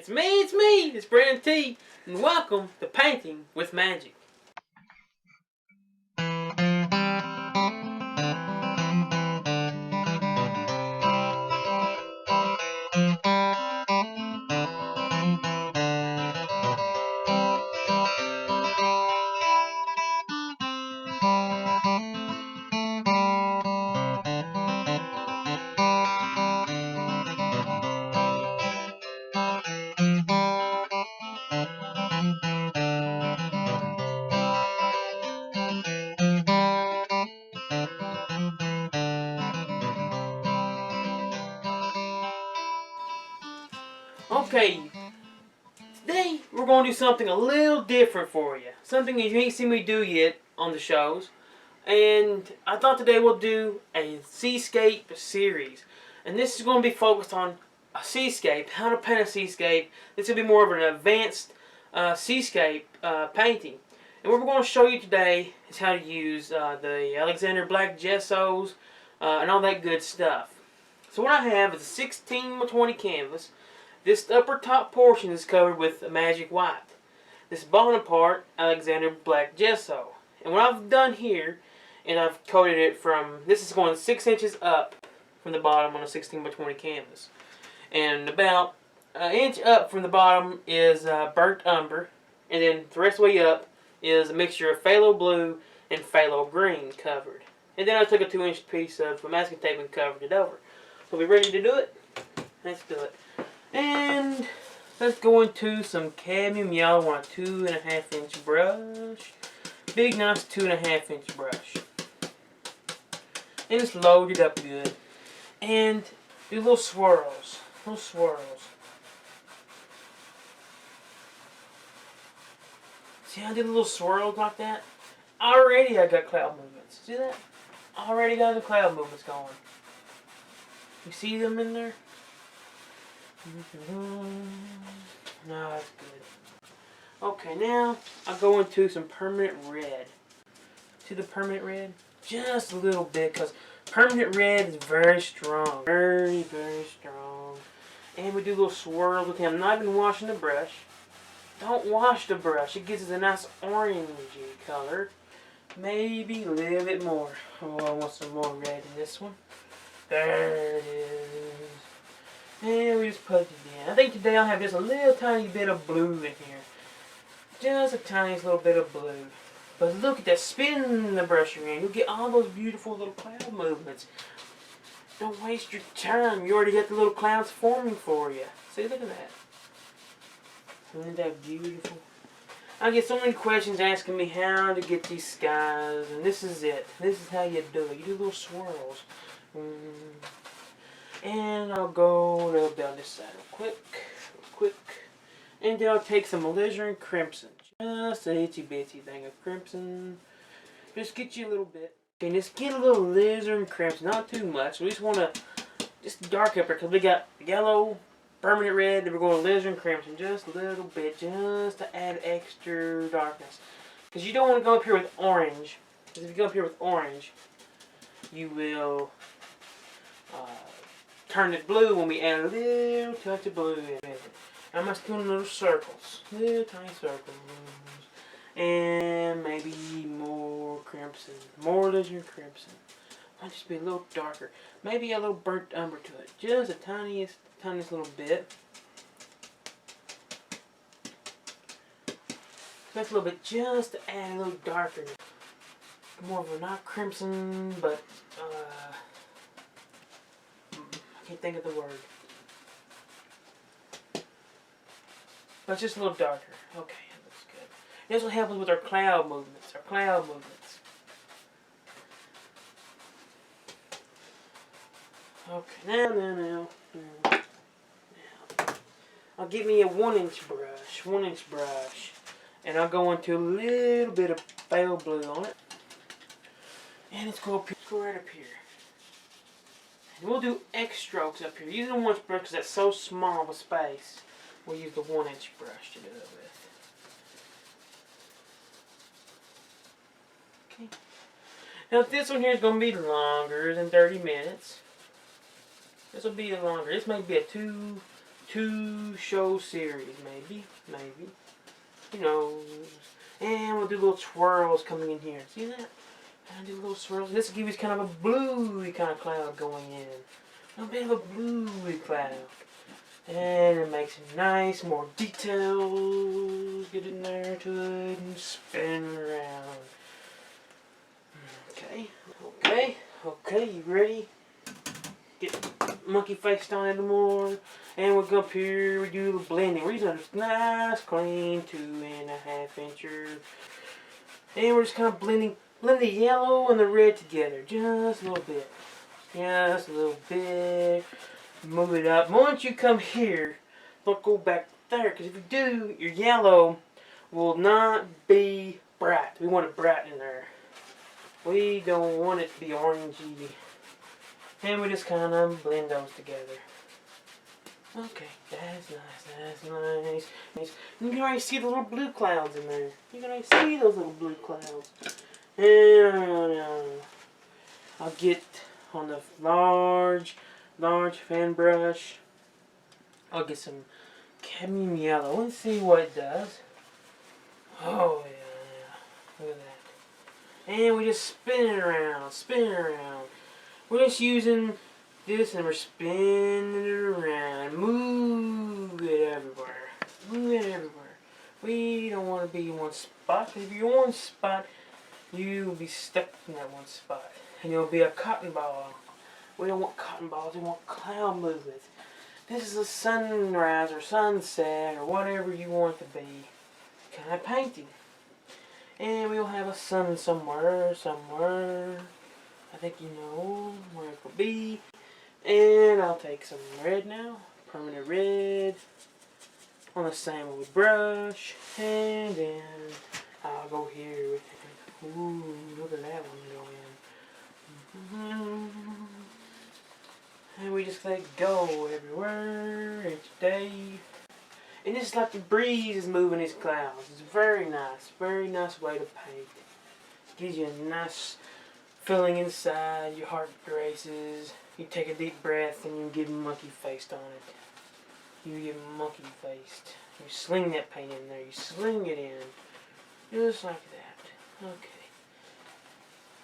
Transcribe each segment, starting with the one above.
It's me, it's Brandon T, and welcome to Painting with Magic. Okay, today we're going to do something a little different for you. Something that you ain't seen me do yet on the shows. And I thought today we'll do a Seascape series. And this is going to be focused on a seascape, how to paint a seascape. This will be more of an advanced seascape painting. And what we're going to show you today is how to use the Alexander Black Gessos and all that good stuff. So what I have is a 16 by 20 canvas. This upper top portion is covered with a magic white. This bottom part, Alexander Black Gesso. And what I've done here, and I've coated it from, this is going 6 inches up from the bottom on a 16 by 20 canvas. And about an inch up from the bottom is burnt umber. And then the rest of the way up is a mixture of phthalo blue and phthalo green covered. And then I took a 2-inch piece of masking tape and covered it over. So we ready to do it? Let's do it. And let's go into some cadmium yellow on a 2.5 inch brush. Big nice 2.5 inch brush. And just load it up good. And do little swirls. Little swirls. See how I did little swirls like that? Already I got cloud movements. See that? Already got the cloud movements going. You see them in there? No, that's good. Okay, now I'll go into some permanent red. See the permanent red? Just a little bit, because permanent red is very strong. Very, very strong. And we do little swirls with him. I'm not even washing the brush. Don't wash the brush. It gives us a nice orangey color. Maybe a little bit more. Oh, I want some more red in this one. There it is. And we just put it in. I think today I'll have just a little tiny bit of blue in here. Just a tiniest little bit of blue. But look at that, spin the brush around. You'll get all those beautiful little cloud movements. Don't waste your time. You already got the little clouds forming for you. See, look at that. Isn't that beautiful? I get so many questions asking me how to get these skies. And this is it. This is how you do it. You do little swirls. And I'll go down this side real quick. And then I'll take some alizarin crimson. Just a itsy bitsy thing of crimson. Just get you a little bit. And just get a little alizarin crimson, not too much. We just want to just dark up here because we got yellow, permanent red, then we're going alizarin crimson. Just a little bit, just to add extra darkness. Because you don't want to go up here with orange. Because if you go up here with orange, you will turn it blue when we add a little touch of blue in it. I'm just doing little circles. Little tiny circles. And maybe more crimson. More alizarin crimson. Might just be a little darker. Maybe a little burnt umber to it. Just a tiniest little bit. That's a little bit just to add a little darker. More of a not crimson, but I can't think of the word. But it's just a little darker. Okay, that looks good. This will help us with our cloud movements. Okay, now. I'll get me a 1-inch brush. And I'll go into a little bit of pale blue on it. And let's go right up here. And we'll do X strokes up here. Using a 1-inch brush because that's so small of a space. We'll use the 1-inch brush to do it with. Okay. Now this one here is going to be longer than 30 minutes. This will be longer. This may be a 2 2-show series, maybe. Who knows? And we'll do little swirls coming in here. See that? And do little swirls. This will give you kind of a bluey kind of cloud going in. A bit of a bluey cloud. And it makes it nice, more details. Get in there to it and spin around. Okay, you ready? Get monkey faced on it more. And we'll go up here, we do the blending. We're using a nice clean 2.5 incher. And we're just kind of blend the yellow and the red together. Just a little bit. Just a little bit. Move it up. Once you come here, don't go back there. Because if you do, your yellow will not be bright. We want it bright in there. We don't want it to be orangey. And we just kind of blend those together. Okay, that's nice. You can already see the little blue clouds in there. You can already see those little blue clouds. And I'll get on the large fan brush. I'll get some cadmium yellow. Let's see what it does. Oh yeah. Look at that. And we just spin it around. We're just using this and we're spinning it around. Move it everywhere. We don't want to be in one spot. Because if you're in one spot, you'll be stuck in that one spot. And you'll be a cotton ball. We don't want cotton balls. We want cloud movements. This is a sunrise or sunset or whatever you want it to be kind of painting. And we'll have a sun somewhere. I think you know where it will be. And I'll take some red now. Permanent red. On the same old brush. And then I'll go here with it. Ooh, look at that one go in. And we just let it go everywhere, each day. And it's like the breeze is moving these clouds. It's very nice way to paint. It gives you a nice feeling inside, your heart races. You take a deep breath and you get monkey faced on it. You get monkey faced. You sling that paint in there, you sling it in. Just like that. Okay.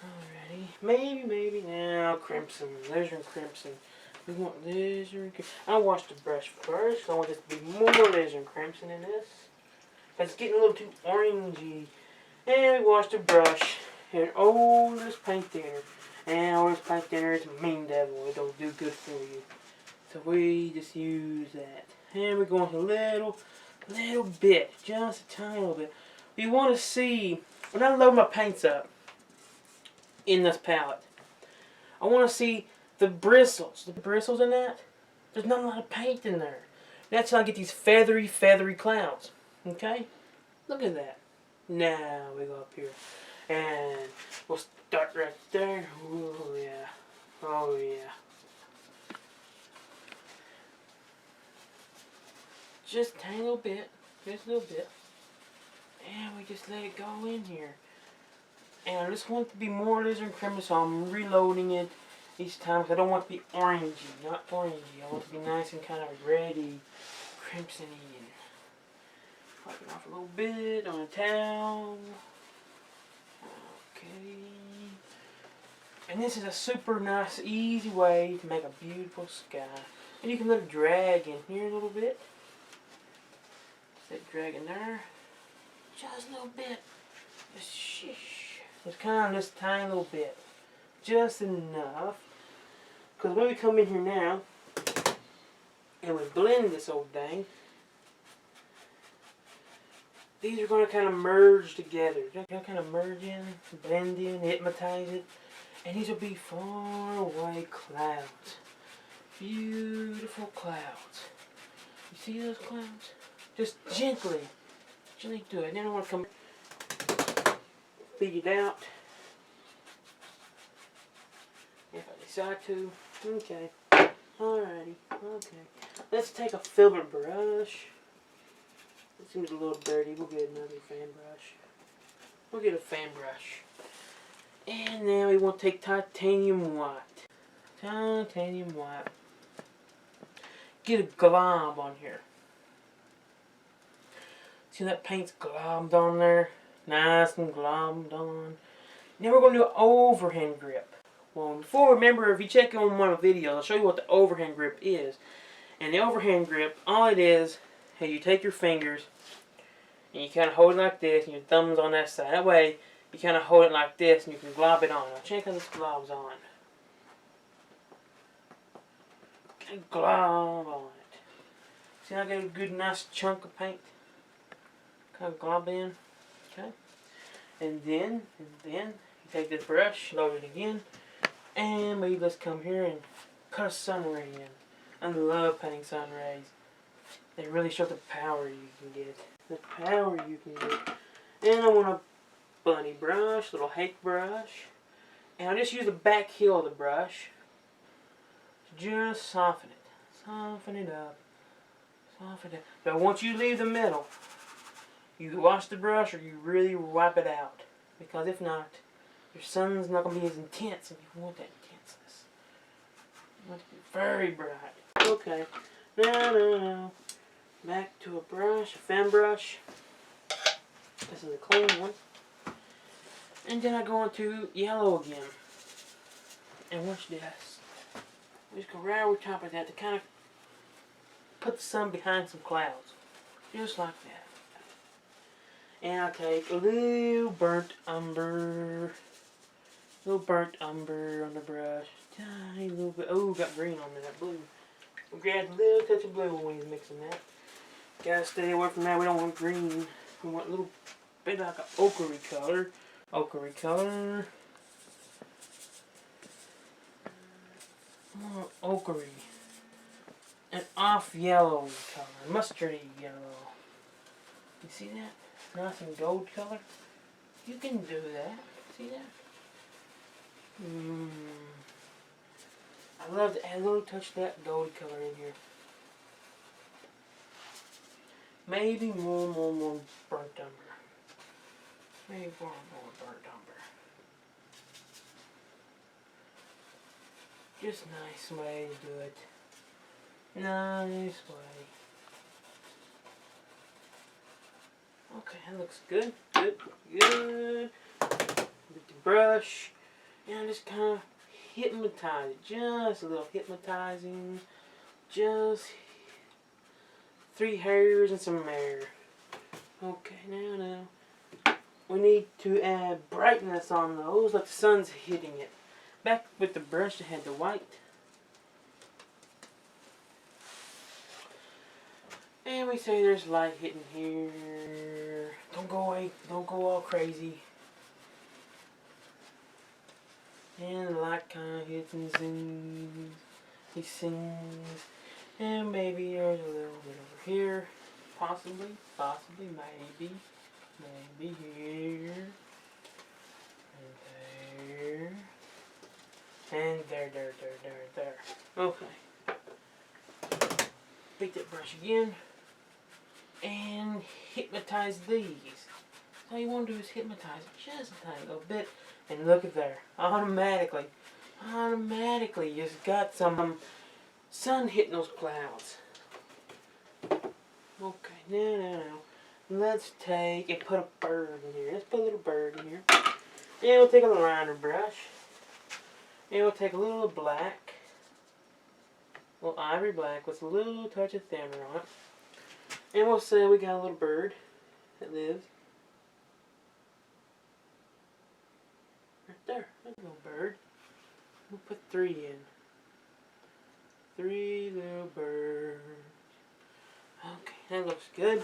Alrighty. Maybe now crimson. Alizarin crimson. We want alizarin crimson. I'll wash the brush first. I want this to be more alizarin crimson in this. It's getting a little too orangey. And we wash the brush. And this paint thinner. And this paint thinner is a mean devil. It don't do good for you. So we just use that. And we're going a little bit. Just a tiny little bit. We want to see, when I load my paints up in this palette, I want to see the bristles. The bristles in that, there's not a lot of paint in there. That's how I get these feathery clouds. Okay? Look at that. Now we go up here. And we'll start right there. Oh yeah. Just a tiny little bit. Just a little bit. And we just let it go in here. And I just want it to be more alizarin crimson, so I'm reloading it each time. Because I don't want it to be orangey, not orangey. I want it to be nice and kind of reddy, crimson-y. Wipe it off a little bit on a towel. Okay. And this is a super nice, easy way to make a beautiful sky. And you can let it drag in here a little bit. Let it drag in there. Just a little bit. Just shish. Just kind of just tiny little bit. Just enough. Because when we come in here now, and we blend this old thing, these are going to kind of merge together. They're going to kind of merge in, blend in, hypnotize it. And these will be far away clouds. Beautiful clouds. You see those clouds? Just gently do it. Then I want to come beat it out. If I decide to. Okay. Alrighty. Okay. Let's take a filbert brush. It seems a little dirty. We'll get another fan brush. We'll get a fan brush. And now we want to take titanium white. Titanium white. get a glob on here. See that paint's globbed on there? Nice and globbed on. Now we're going to do an overhand grip. Well, before, remember, if you check on one of the videos, I'll show you what the overhand grip is. And the overhand grip, all it is you take your fingers and you kind of hold it like this, and your thumb's on that side. That way, you kind of hold it like this, and you can glob it on. Now check how this globs on. Okay, glob on it. See how I got a good, nice chunk of paint? Kind of glob in. Okay. And then you take this brush, load it again, and maybe let's come here and put a sun ray in. I love painting sun rays. They really show the power you can get. The power you can get. And I want a bunny brush, little hake brush. And I'll just use the back heel of the brush to just soften it. Soften it up. Soften it up. But I want you to leave the middle. You wash the brush or you really wipe it out. Because if not, your sun's not going to be as intense, and you want that intenseness. You want it to be very bright. Okay. Now. Back to a brush, a fan brush. This is a clean one. And then I go into yellow again. And watch this. Just go right over top of that to kind of put the sun behind some clouds. Just like that. And I'll take a little burnt umber. Little burnt umber on the brush. Tiny little bit. Oh, got green on there, that blue. We'll grab a little touch of blue when he's mixing that. Gotta stay away from that. We don't want green. We want a little bit like an ochre color. Ochre color. More ochre. An off yellow color. Mustardy yellow. You see that? Nice and gold color. You can do that. See that? I love to add a little touch of that gold color in here. Maybe more burnt umber. Maybe more burnt umber. Just nice way to do it. Nice way. Okay, that looks good. Good. With the brush. And just kind of hypnotize it. Just a little hypnotizing. Just 3 hairs and some hair. Okay, now. We need to add brightness on those, like the sun's hitting it. Back with the brush that had the white. And we say there's light hitting here. Don't go away. Don't go all crazy. And the light kind of hits and sings. He sings. And maybe there's a little bit over here. Possibly, maybe here. And there. And there. Okay. Take that brush again. And hypnotize these. All you want to do is hypnotize it just a tiny little bit. And look at there. Automatically, you've got some sun hitting those clouds. Okay, now. Let's take and put a bird in here. Let's put a little bird in here. And we'll take a liner brush. And we'll take a little black. A little ivory black with a little touch of thinner on it. And we'll say we got a little bird that lives. Right there. There's a little bird. We'll put 3 in. 3 little birds. Okay, that looks good.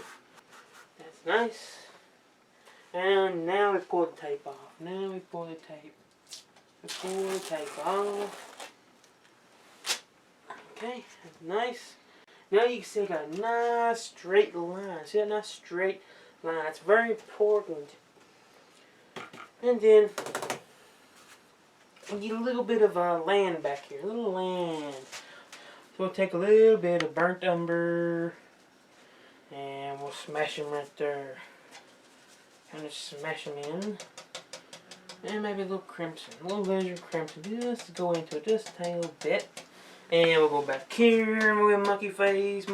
That's nice. And now we pull the tape off. We pull the tape off. Okay, that's nice. Now you can see I got a nice straight line. See that nice straight line? That's very important. And then we get a little bit of land back here. A little land. So we'll take a little bit of burnt umber. And we'll smash them right there. Kind of smash them in. And maybe a little crimson. A little laser crimson. Just to go into it just a tiny little bit. And we'll go back here and we'll monkey face,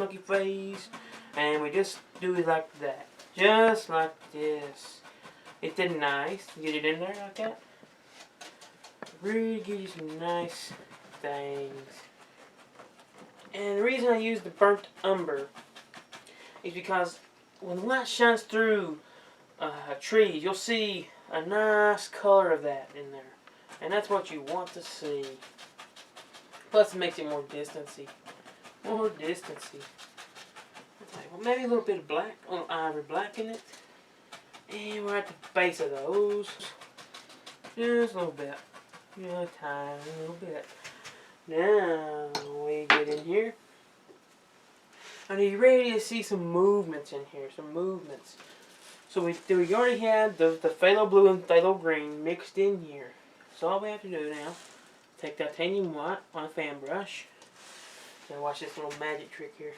and we just do it like that, just like this. It did nice. Get it in there like that. Really give you some nice things. And the reason I use the burnt umber is because when the light shines through trees, you'll see a nice color of that in there, and that's what you want to see. Plus, it makes it more distancy. More distancy. Okay, well, maybe a little bit of black, ivory black in it. And we're at the base of those. Just a little bit. Just a tiny little bit. Now, we get in here. And are you ready to see some movements in here? Some movements. So we already had the phthalo blue and phthalo green mixed in here. So all we have to do now, take titanium white on a fan brush. Now watch this little magic trick here.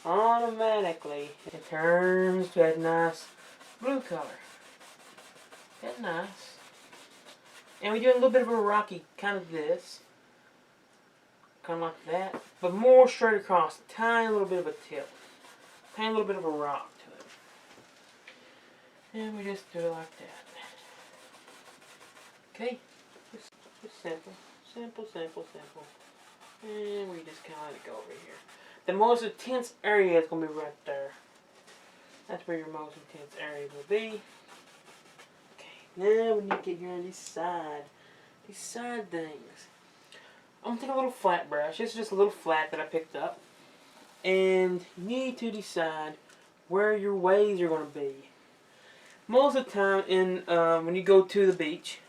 Automatically, it turns to that nice blue color. That's nice. And we do a little bit of a rocky, kind of this. Kind of like that. But more straight across. Tiny little bit of a tip. Tiny little bit of a rock to it. And we just do it like that. Okay? Just simple. Simple, simple, simple. And we just kind of let it go over here. The most intense area is going to be right there. That's where your most intense area will be. Okay, now we need to get here on this side. These side things. I'm going to take a little flat brush. This is just a little flat that I picked up. And you need to decide where your waves are going to be. Most of the time when you go to the beach,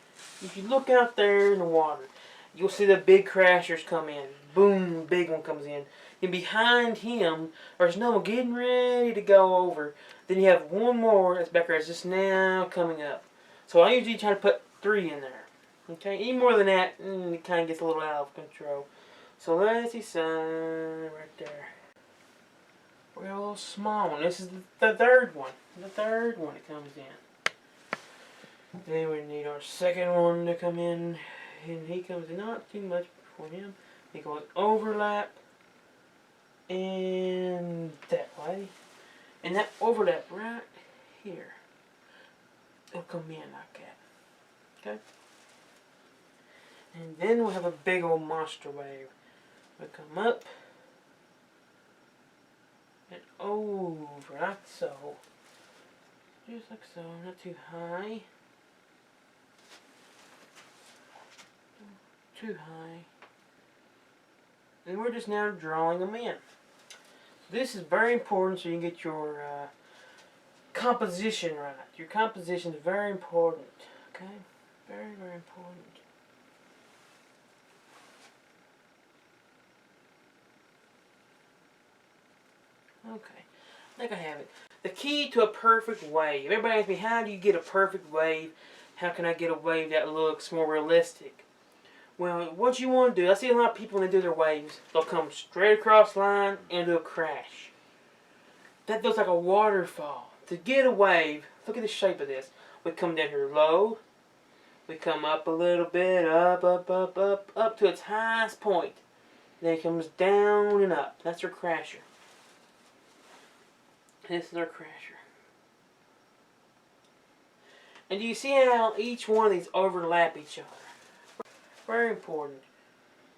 if you look out there in the water, you'll see the big crashers come in. Boom, big one comes in. And behind him, there's no one getting ready to go over. Then you have one more that's back there that's just now coming up. So I usually try to put 3 in there. Okay, any more than that, it kind of gets a little out of control. So let's decide right there. We got a little small one. This is the third one. The third one that comes in. Then we need our second one to come in. And he comes in not too much before him. He goes overlap. And that way. And that overlap right here. It'll come in like that. Okay? And then we'll have a big old monster wave. We'll come up. And over, like so. Just like so, not too high. Too high. And we're just now drawing them in. This is very important so you can get your composition right. Your composition is very important. Okay? Very, very important. Okay. I think I have it. The key to a perfect wave. Everybody asks me, how do you get a perfect wave? How can I get a wave that looks more realistic? Well, what you want to do, I see a lot of people when they do their waves, they'll come straight across the line and do a crash. That looks like a waterfall. To get a wave, look at the shape of this. We come down here low. We come up a little bit, up to its highest point. Then it comes down and up. That's our crasher. This is our crasher. And do you see how each one of these overlap each other? Very important.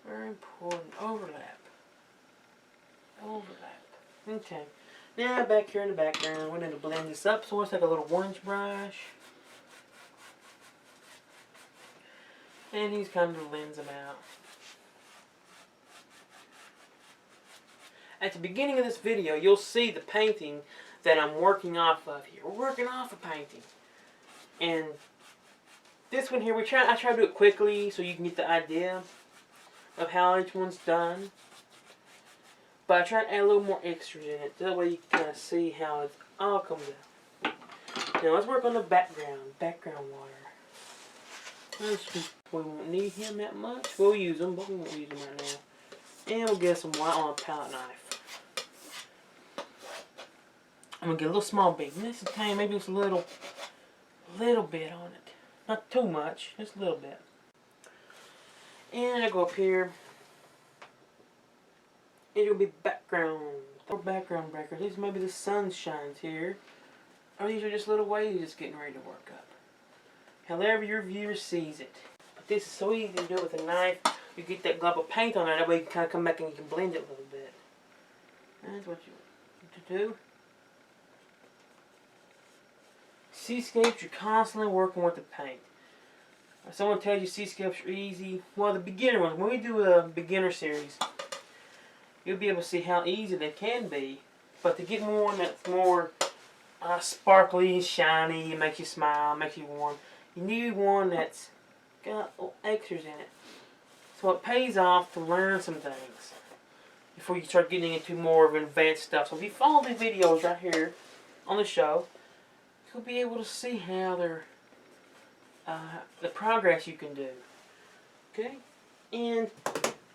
Very important. Overlap. Overlap. Okay. Now back here in the background, we're going to blend this up. So let's take a little orange brush. And he's kind of blends them out. At the beginning of this video, you'll see the painting that I'm working off of here. We're working off a painting. And this one here, I try to do it quickly so you can get the idea of how each one's done. But I try to add a little more extras in it. That way you can kind of see how it all comes out. Now let's work on the background water. We won't need him that much. We'll use them, but we won't use them right now. And we'll get some white on a palette knife. I'm going to get a little small bead. This is tiny, maybe just a little bit on it. Not too much, just a little bit. And I go up here Here's gonna be background. Or background breaker. These maybe the sun shines here. Or these are just little waves just getting ready to work up. However your viewer sees it. But this is so easy to do it with a knife. You get that glob of paint on there, that way you can kind of come back and you can blend it a little bit. That's what you want to do. Seascapes, you're constantly working with the paint. If someone tells you seascapes are easy, well, the beginner ones, when we do a beginner series, you'll be able to see how easy they can be. But to get one that's more sparkly, shiny, makes you smile, makes you warm, you need one that's got little extras in it. So it pays off to learn some things before you start getting into more of advanced stuff. So if you follow the videos right here on the show, you'll be able to see how they're the progress you can do. Okay, and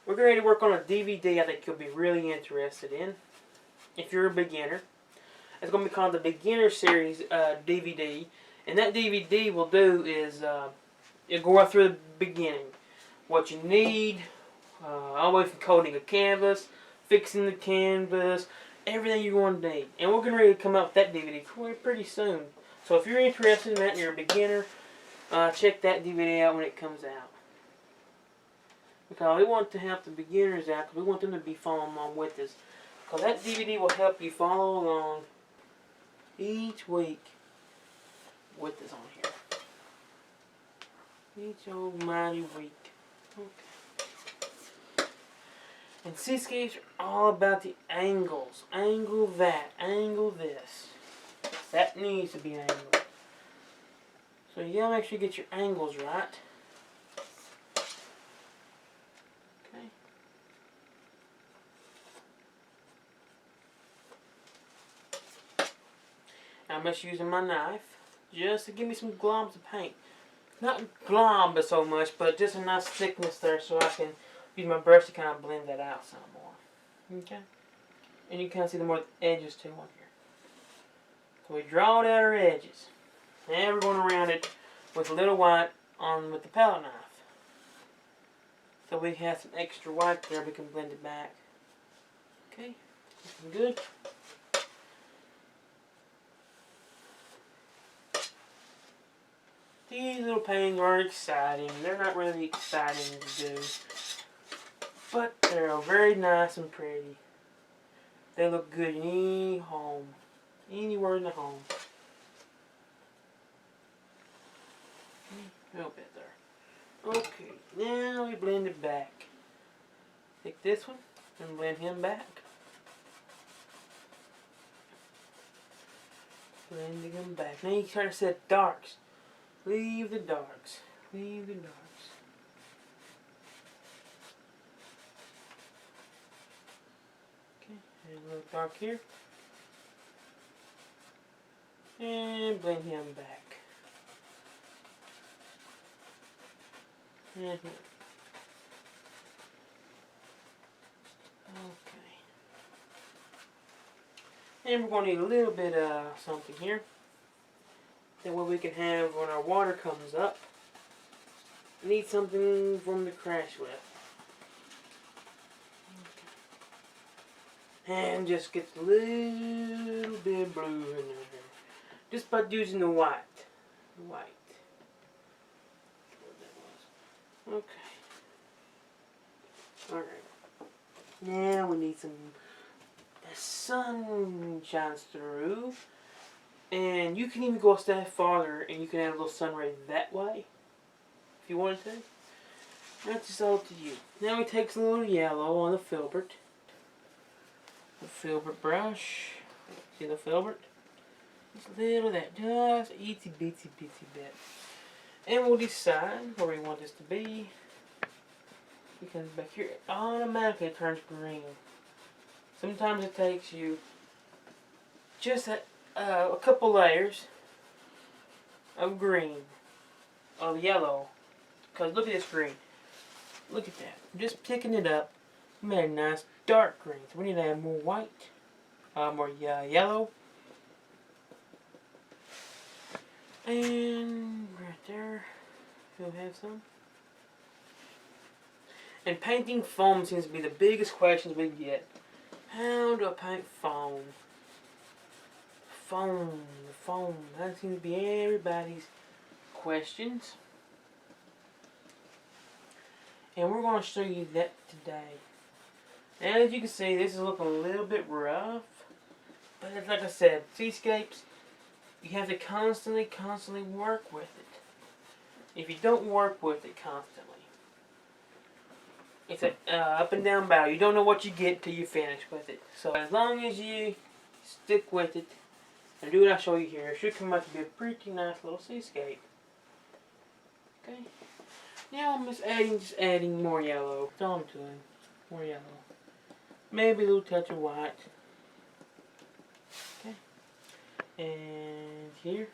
we're going to work on a DVD. I think you'll be really interested in if you're a beginner. It's going to be called the Beginner Series DVD, and that DVD will do is it'll go right through the beginning, what you need, all the way from coating a canvas, fixing the canvas, everything you're going to need. And we're going to really come up with that DVD pretty soon. So if you're interested in that and you're a beginner, check that DVD out when it comes out. Because we want to help the beginners out, because we want them to be following along with us. Because that DVD will help you follow along each week with us on here. Each almighty week. Okay. And seascapes are all about the angles. Angle that. Angle this. That needs to be angled. So you gotta make sure you get your angles right. Okay. I'm just using my knife just to give me some globs of paint. Not glob so much, but just a nice thickness there so I can use my brush to kind of blend that out some more. Okay? And you can kind of see the more edges too on here. So we draw out our edges. Now we're going around it with a little white with the palette knife. So we have some extra white there, we can blend it back. Okay? Looking good. These little paintings aren't exciting. They're not really exciting to do. But they're very nice and pretty. They look good in any home. Anywhere in the home. A little bit there. Okay, now we blend it back. Take this one and blend him back. Blending them back. Now you try to set darks. Leave the darks. Leave the darks. Okay, and a little dark here. And blend him back. And here. Okay. And we're going to need a little bit of something here. That way we can have when our water comes up. We need something from the crash with. Okay. And just get a little bit of blue in there. Just by using the white. White. Okay. Alright. Now we need some. The sun shines through. And you can even go a step farther and you can add a little sun ray that way. If you wanted to. That's just all up to you. Now we take some little yellow on the filbert. The filbert brush. See the filbert? Just a little of that. Just itsy bitsy bit. And we'll decide where we want this to be. Because back here it automatically turns green. Sometimes it takes you just a couple layers of green, of yellow. Because look at this green. Look at that. Just picking it up. We made a nice dark green. So we need to add more white, more yellow. And right there, we'll have some. And painting foam seems to be the biggest questions we get. How do I paint foam? Foam. That seems to be everybody's questions. And we're going to show you that today. And as you can see, this is looking a little bit rough. But it's like I said, Seascapes, you have to constantly work with it. If you don't work with it constantly, it's an up and down battle. You don't know what you get till you finish with it. So as long as you stick with it and do what I show you here, it should come out to be a pretty nice little seascape. Okay. Now I'm just adding more yellow. That's all I'm doing. More yellow. Maybe a little touch of white. Okay. And here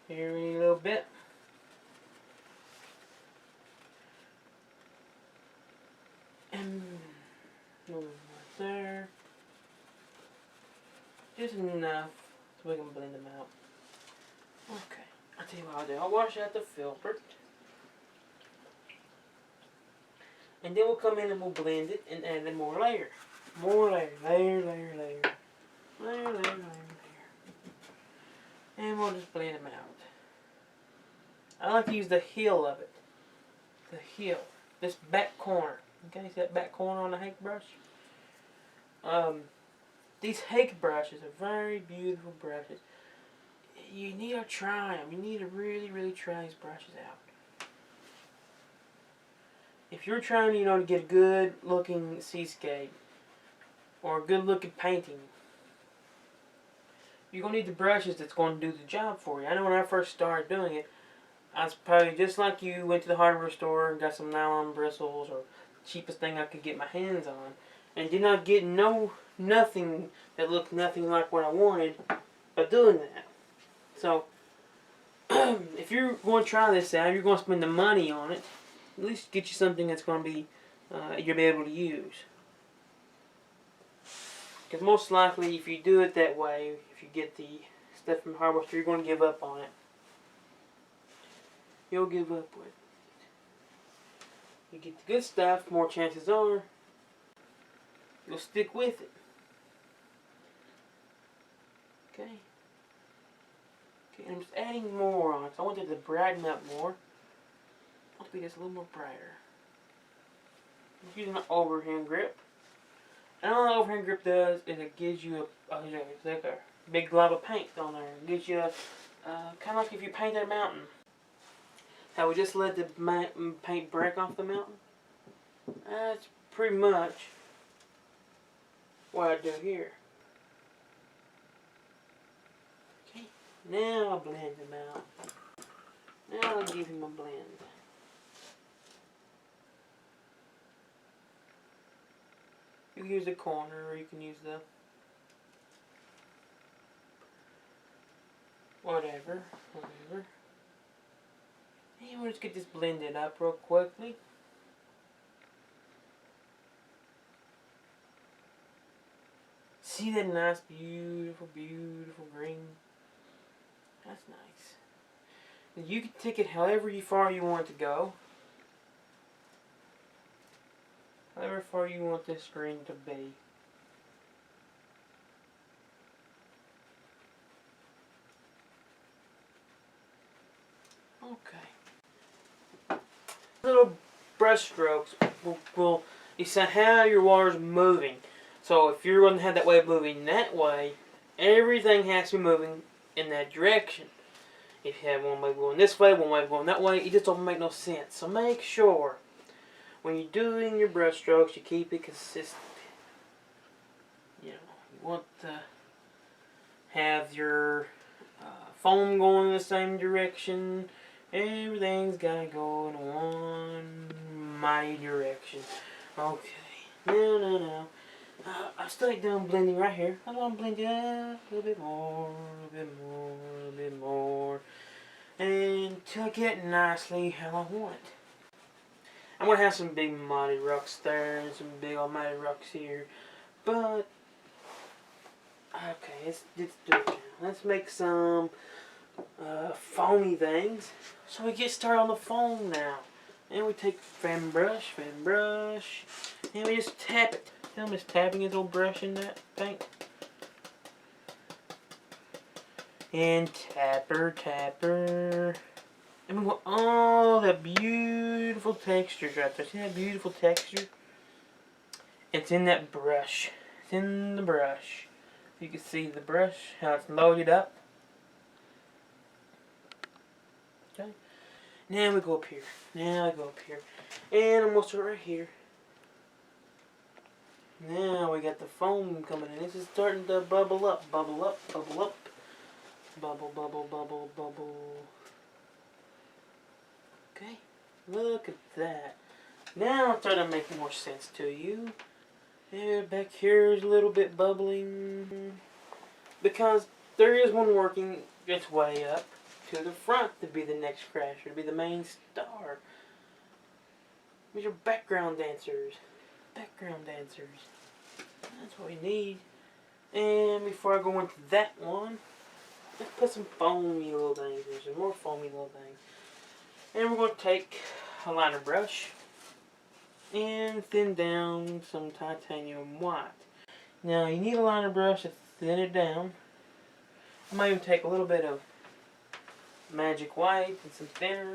a little bit. And a little right there. Just enough so we can blend them out. Okay. I'll tell you what I'll do. I'll wash out the filbert. And then we'll come in and we'll blend it and add more layer. More layer. Layer. And we'll just blend them out. I like to use the heel of it. The heel. This back corner. Okay, see that back corner on the hake brush? These hake brushes are very beautiful brushes. You need to try them. You need to really try these brushes out. If you're trying, to get a good looking seascape or a good looking painting, you're going to need the brushes that's going to do the job for you. I know when I first started doing it, I was probably just like you, went to the hardware store and got some nylon bristles or the cheapest thing I could get my hands on, and did not get nothing that looked nothing like what I wanted by doing that. So, if you're going to try this out, you're going to spend the money on it, at least get you something that's going to be, you'll be able to use. Because most likely, if you do it that way, if you get the stuff from the hardware store, you're going to give up on it. You'll give up with it. You get the good stuff, more chances are you'll stick with it. Okay. Okay, I'm just adding more on it. I want it to brighten up more. I'll be just a little more brighter. I'm using an overhand grip. And all the overhand grip does is it gives you it's like a big glob of paint on there. It gives you kind of like if you painted a mountain. How we just let the paint break off the mountain. That's pretty much what I do here. Okay, now I'll blend him out. Now I'll give him a blend. You can use the corner or you can use the whatever. And we'll just get this blended up real quickly. See that nice, beautiful green? That's nice. And you can take it however far you want to go. However far you want this green to be. Okay. Little brush strokes will decide how your water is moving. So if you're going to have that way of moving that way, everything has to be moving in that direction. If you have one way going this way, one way going that way, it just don't make no sense. So make sure when you're doing your brush strokes, you keep it consistent. You want to have your foam going in the same direction. Everything's got to go in one mighty direction. Okay. Now. I start down blending right here. I want to blend it up a little bit more, until I get nicely how I want it. I'm going to have some big mighty rocks there and some big almighty rocks here. But, okay, let's do it now. Let's make some foamy things. So we get started on the foam now. And we take fan brush, and we just tap it. Tell him it's tapping his little brush in that paint. And tapper, tapper. And we want all that beautiful textures right there. See that beautiful texture? It's in that brush. It's in the brush. You can see the brush, how it's loaded up. Okay. Now we go up here. Now I go up here. And I'm going to start right here. Now we got the foam coming in. This is starting to bubble up, bubble up, bubble up. Bubble, bubble, bubble, bubble. Okay. Look at that. Now it's starting to make more sense to you. Yeah, back here is a little bit bubbling. Because there is one working its way up to the front to be the next crasher, to be the main star. These are background dancers. Background dancers. That's what we need. And before I go into that one, let's put some foamy little things. There's some more foamy little things. And we're going to take a liner brush and thin down some titanium white. Now you need a liner brush to thin it down. I might even take a little bit of magic white and some thinner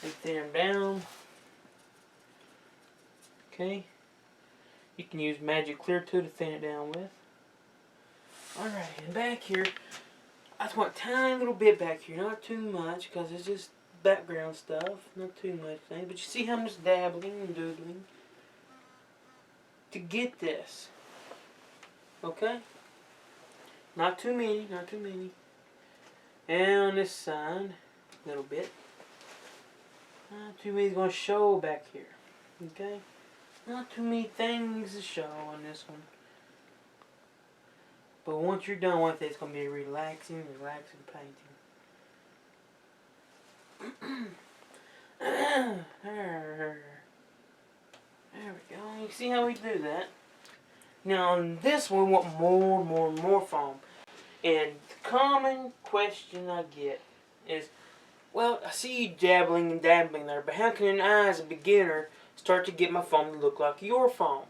and thin them down. Okay. You can use magic clear too to thin it down with. Alright, and back here, I just want a tiny little bit back here, not too much, because it's just background stuff, not too much thing. But you see how I'm just dabbling and doodling to get this. Okay? Not too many, not too many. And on this side, a little bit. Not too many is going to show back here. Okay? Not too many things to show on this one. But once you're done with it, it's going to be relaxing, relaxing painting. There we go. You see how we do that? Now on this one, we want more foam. And the common question I get is, well, I see you dabbling and dabbling there, but how can I, as a beginner, start to get my foam to look like your foam?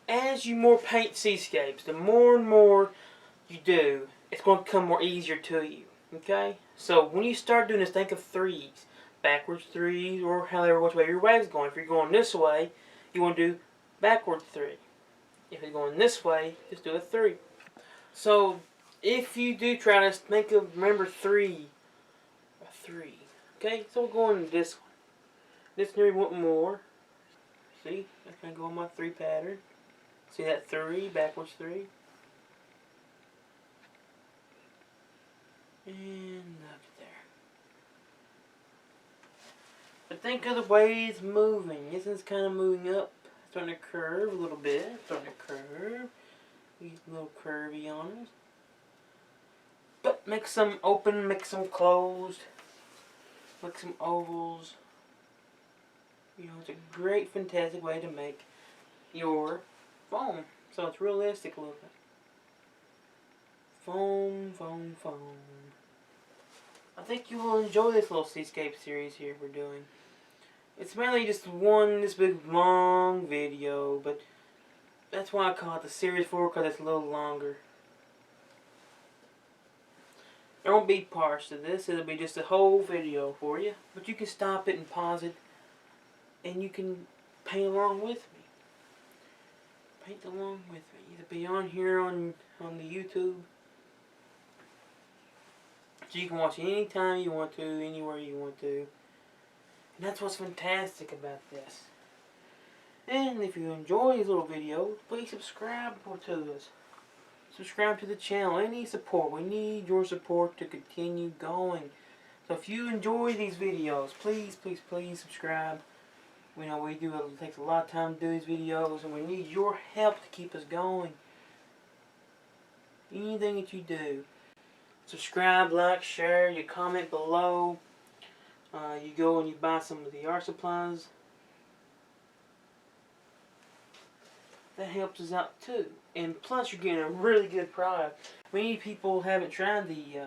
As you more paint seascapes, the more and more you do, it's going to become more easier to you. Okay? So when you start doing this, think of threes. Backwards threes, or however which way your wag's going. If you're going this way, you want to do backward three. If you're going this way, just do a three. So if you do try to remember three. A three. Okay? So we're going to this one. This one we want more. See? I'm going to go on my three pattern. See that three, backwards three. And up there. But think of the way it's moving. This is kind of moving up. Starting to curve a little bit. Starting to curve. These little curvy on us. But make some open, make some closed. Make some ovals. You know, it's a great, fantastic way to make your foam. So it's realistic looking. Foam, foam, foam. I think you will enjoy this little seascape series here we're doing. It's mainly just this big long video, but that's why I call it the series 4, because it's a little longer. There won't be parts to this, it'll be just a whole video for you. But you can stop it and pause it, and you can paint along with me. Paint along with me. It'll be on here on the YouTube. So you can watch it anytime you want to, anywhere you want to. And that's what's fantastic about this. And if you enjoy these little videos, please subscribe to us. Subscribe to the channel. Any support. We need your support to continue going. So if you enjoy these videos, please, please, please subscribe. We know it takes a lot of time to do these videos, and we need your help to keep us going. Anything that you do. Subscribe, like, share, you comment below. You go and you buy some of the art supplies. That helps us out too. And plus you're getting a really good product. Many people haven't tried the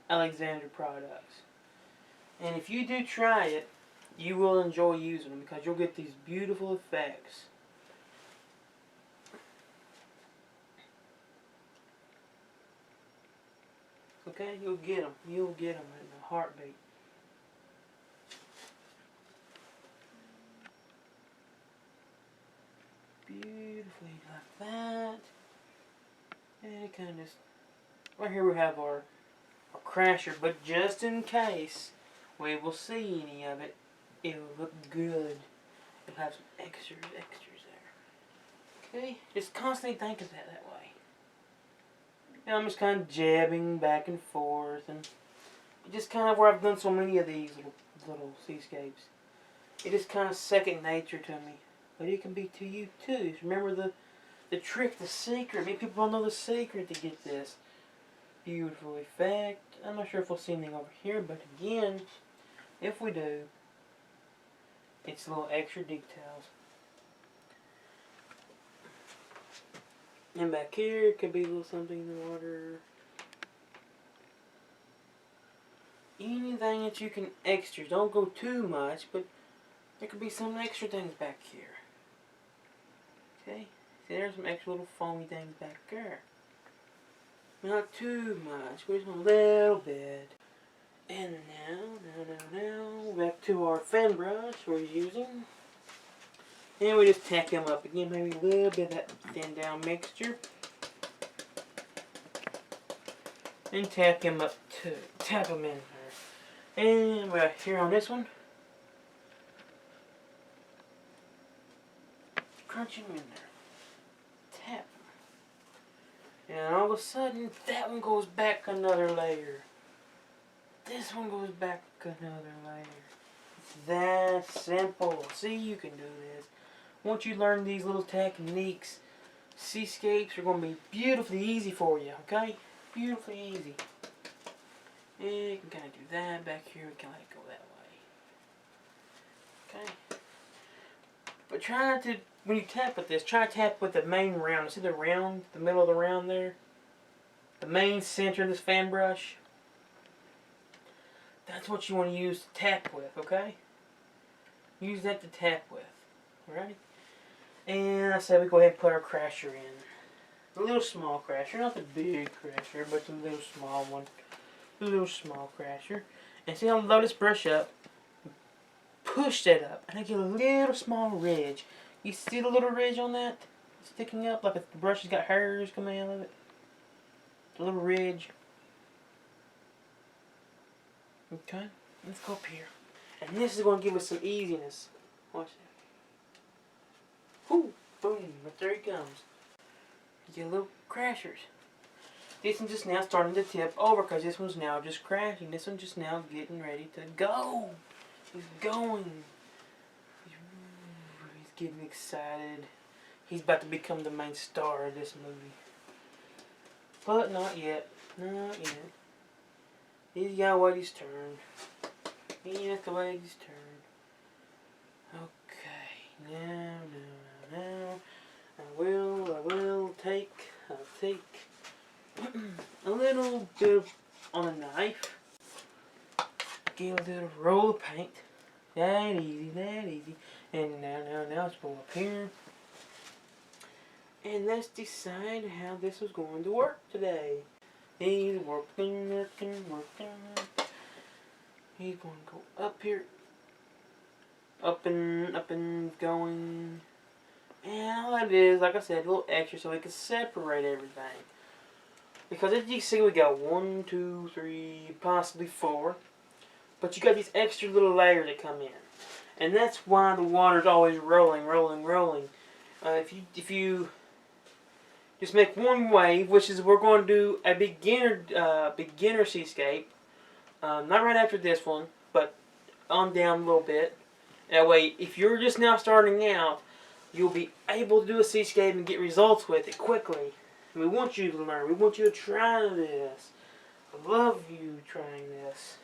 Alexander products. And if you do try it, you will enjoy using them because you'll get these beautiful effects. Okay, you'll get them. You'll get them in a heartbeat. Beautifully like that. And kind of just, right here we have our crasher, but just in case we will see any of it, it'll look good. It'll have some extras there. Okay, just constantly think of that way. And I'm just kind of jabbing back and forth, and just kind of where I've done so many of these little seascapes. It is kind of second nature to me, but it can be to you too. Remember the trick, the secret. Many people don't know the secret to get this beautiful effect. I'm not sure if we'll see anything over here, but again, if we do, it's little extra details. And back here, it could be a little something in the water. Anything that you can extra. Don't go too much, but there could be some extra things back here. Okay? See, there's some extra little foamy things back there. Not too much, but just a little bit. And now, back to our fan brush we're using. And we just tack them up again, maybe a little bit of that thin down mixture. And tack them up too. Tap them in there. And right here on this one, crunch them in there. Tap them. And all of a sudden, that one goes back another layer. This one goes back another layer. It's that simple. See, you can do this. Once you learn these little techniques, seascapes are going to be beautifully easy for you, okay? Beautifully easy. And you can kind of do that back here. We can let it go that way. Okay? But try not to, when you tap with this, try to tap with the main round. See the round, the middle of the round there? The main center of this fan brush. That's what you want to use to tap with, okay? Use that to tap with. Alright? And I said we go ahead and put our crasher in. A little small crasher, not the big crasher, but the little small one. A little small crasher. And see how I load this brush up? Push that up, and I get a little small ridge. You see the little ridge on that? Sticking up like if the brush has got hairs coming out of it. A little ridge. Okay, let's go up here. And this is going to give us some easiness. Watch that. Whoo! Boom! But there he comes. You get little crashers. This one's just now starting to tip over because this one's now just crashing. This one's just now getting ready to go. He's going. He's getting excited. He's about to become the main star of this movie. But not yet. Not yet. He's got to wait his turn. He has to wait his turn. Okay. Now. I'll take a little bit on a knife. Get a little roll of paint. That easy. And now let's go up here. And let's decide how this is going to work today. He's working. He's going to go up here. Up and going. And all that is, like I said, a little extra so we can separate everything. Because as you can see, we got 1, 2, 3, possibly 4. But you got these extra little layers that come in. And that's why the water's always rolling. If you just make one wave, which is we're going to do a beginner seascape. Not right after this one, but on down a little bit. That way, if you're just now starting out, you'll be able to do a seascape and get results with it quickly. We want you to learn. We want you to try this. I love you trying this.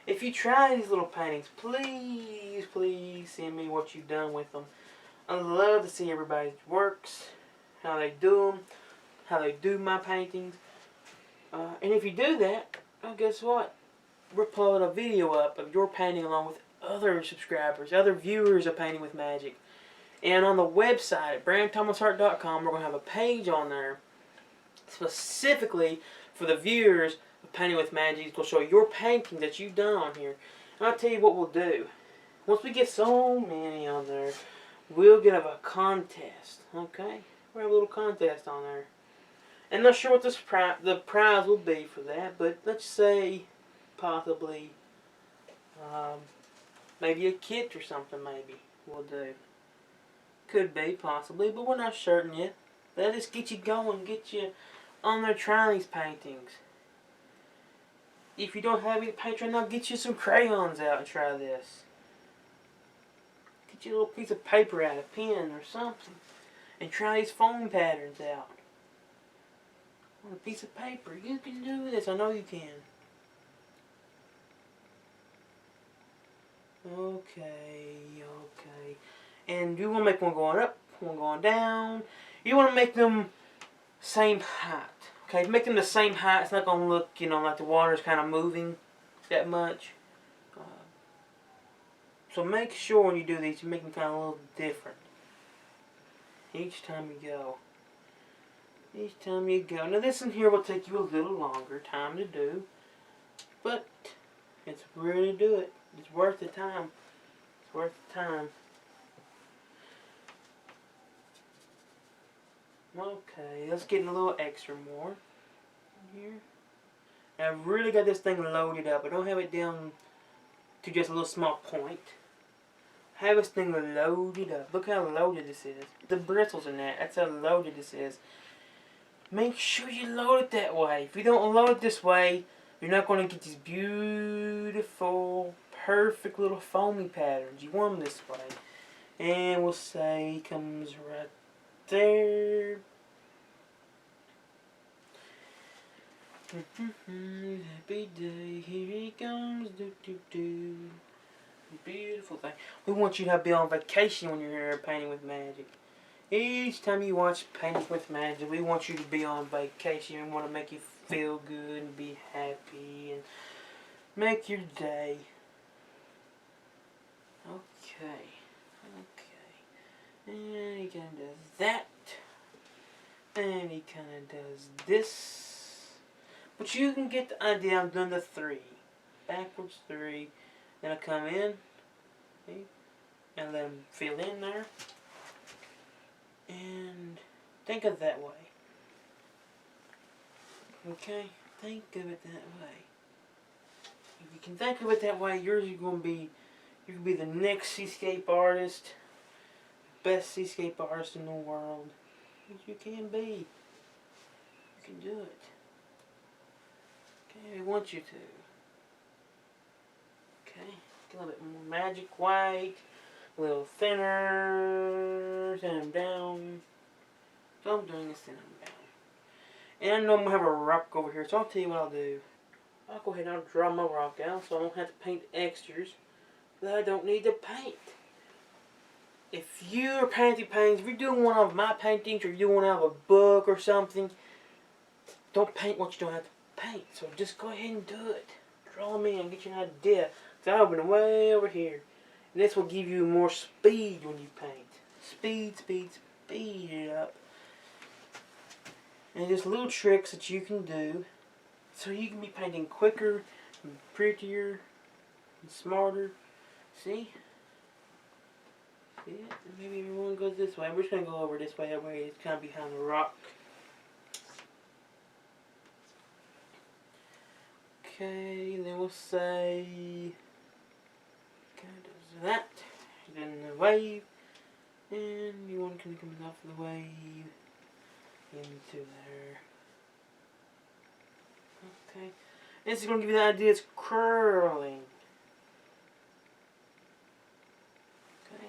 If you try these little paintings, please send me what you've done with them. I love to see everybody's works, how they do them, how they do my paintings. And if you do that, well, guess what? We're pulling a video up of your painting along with other subscribers, other viewers of Painting with Magic. And on the website at BrandThomasArt.com, we're going to have a page on there specifically for the viewers Painting with Magic is going to show your painting that you've done on here. And I'll tell you what we'll do. Once we get so many on there, we'll get a contest. Okay? We'll have a little contest on there. And I'm not sure what the prize will be for that, but let's say possibly maybe a kit or something maybe we'll do. Could be, possibly, but we're not certain yet. That'll just get you going, get you on there trying these paintings. If you don't have any paint right now, get you some crayons out and try this. Get you a little piece of paper out, a pen or something, and try these foam patterns out. On a piece of paper, you can do this, I know you can. Okay. And you want to make one going up, one going down. You want to make them same height. Okay, make them the same height. It's not going to look, you know, like the water's kind of moving that much. So make sure when you do these, you make them kind of a little different. Each time you go. Each time you go. Now this in here will take you a little longer time to do. But it's really do it. It's worth the time. It's worth the time. Okay, let's get a little extra more here. Now I've really got this thing loaded up. I don't have it down to just a little small point. Have this thing loaded up. Look how loaded this is. The bristles in that. That's how loaded this is. Make sure you load it that way. If you don't load it this way, you're not going to get these beautiful, perfect little foamy patterns. You want them this way. And we'll say comes right there. Happy day, here he comes, do do do. Beautiful thing. We want you to be on vacation when you're here painting with Magic. Each time you watch Painting with Magic, we want you to be on vacation. We want to make you feel good and be happy and make your day. Okay. And he kind of does that. And he kind of does this. But you can get the idea. I'm doing the 3. Backwards 3. Then I come in. See? And let him fill in there. And think of it that way. Okay? Think of it that way. If you can think of it that way, you're going to be the next seascape artist. Best seascape artist in the world. You can be. You can do it. Okay, I want you to. Okay, get a little bit more magic white. A little thinner. Thin them down. So I'm doing this thin them down. And I know I'm going to have a rock over here, so I'll tell you what I'll do. I'll go ahead and I'll draw my rock out so I don't have to paint extras that I don't need to paint. If you're painting paintings, if you're doing one of my paintings or you're doing one out of a book or something, don't paint what you don't have to paint. So just go ahead and do it. Draw them in and get you an idea. So I've been way over here. And this will give you more speed when you paint. Speed it up. And just little tricks that you can do so you can be painting quicker and prettier and smarter. See? Yeah, maybe everyone goes this way. We're just going to go over this way. That way it's kind of behind the rock. Okay, then we'll say kind of that. Then the wave. And you want to kind of come off the wave into there. Okay. This is going to give you the idea it's curling.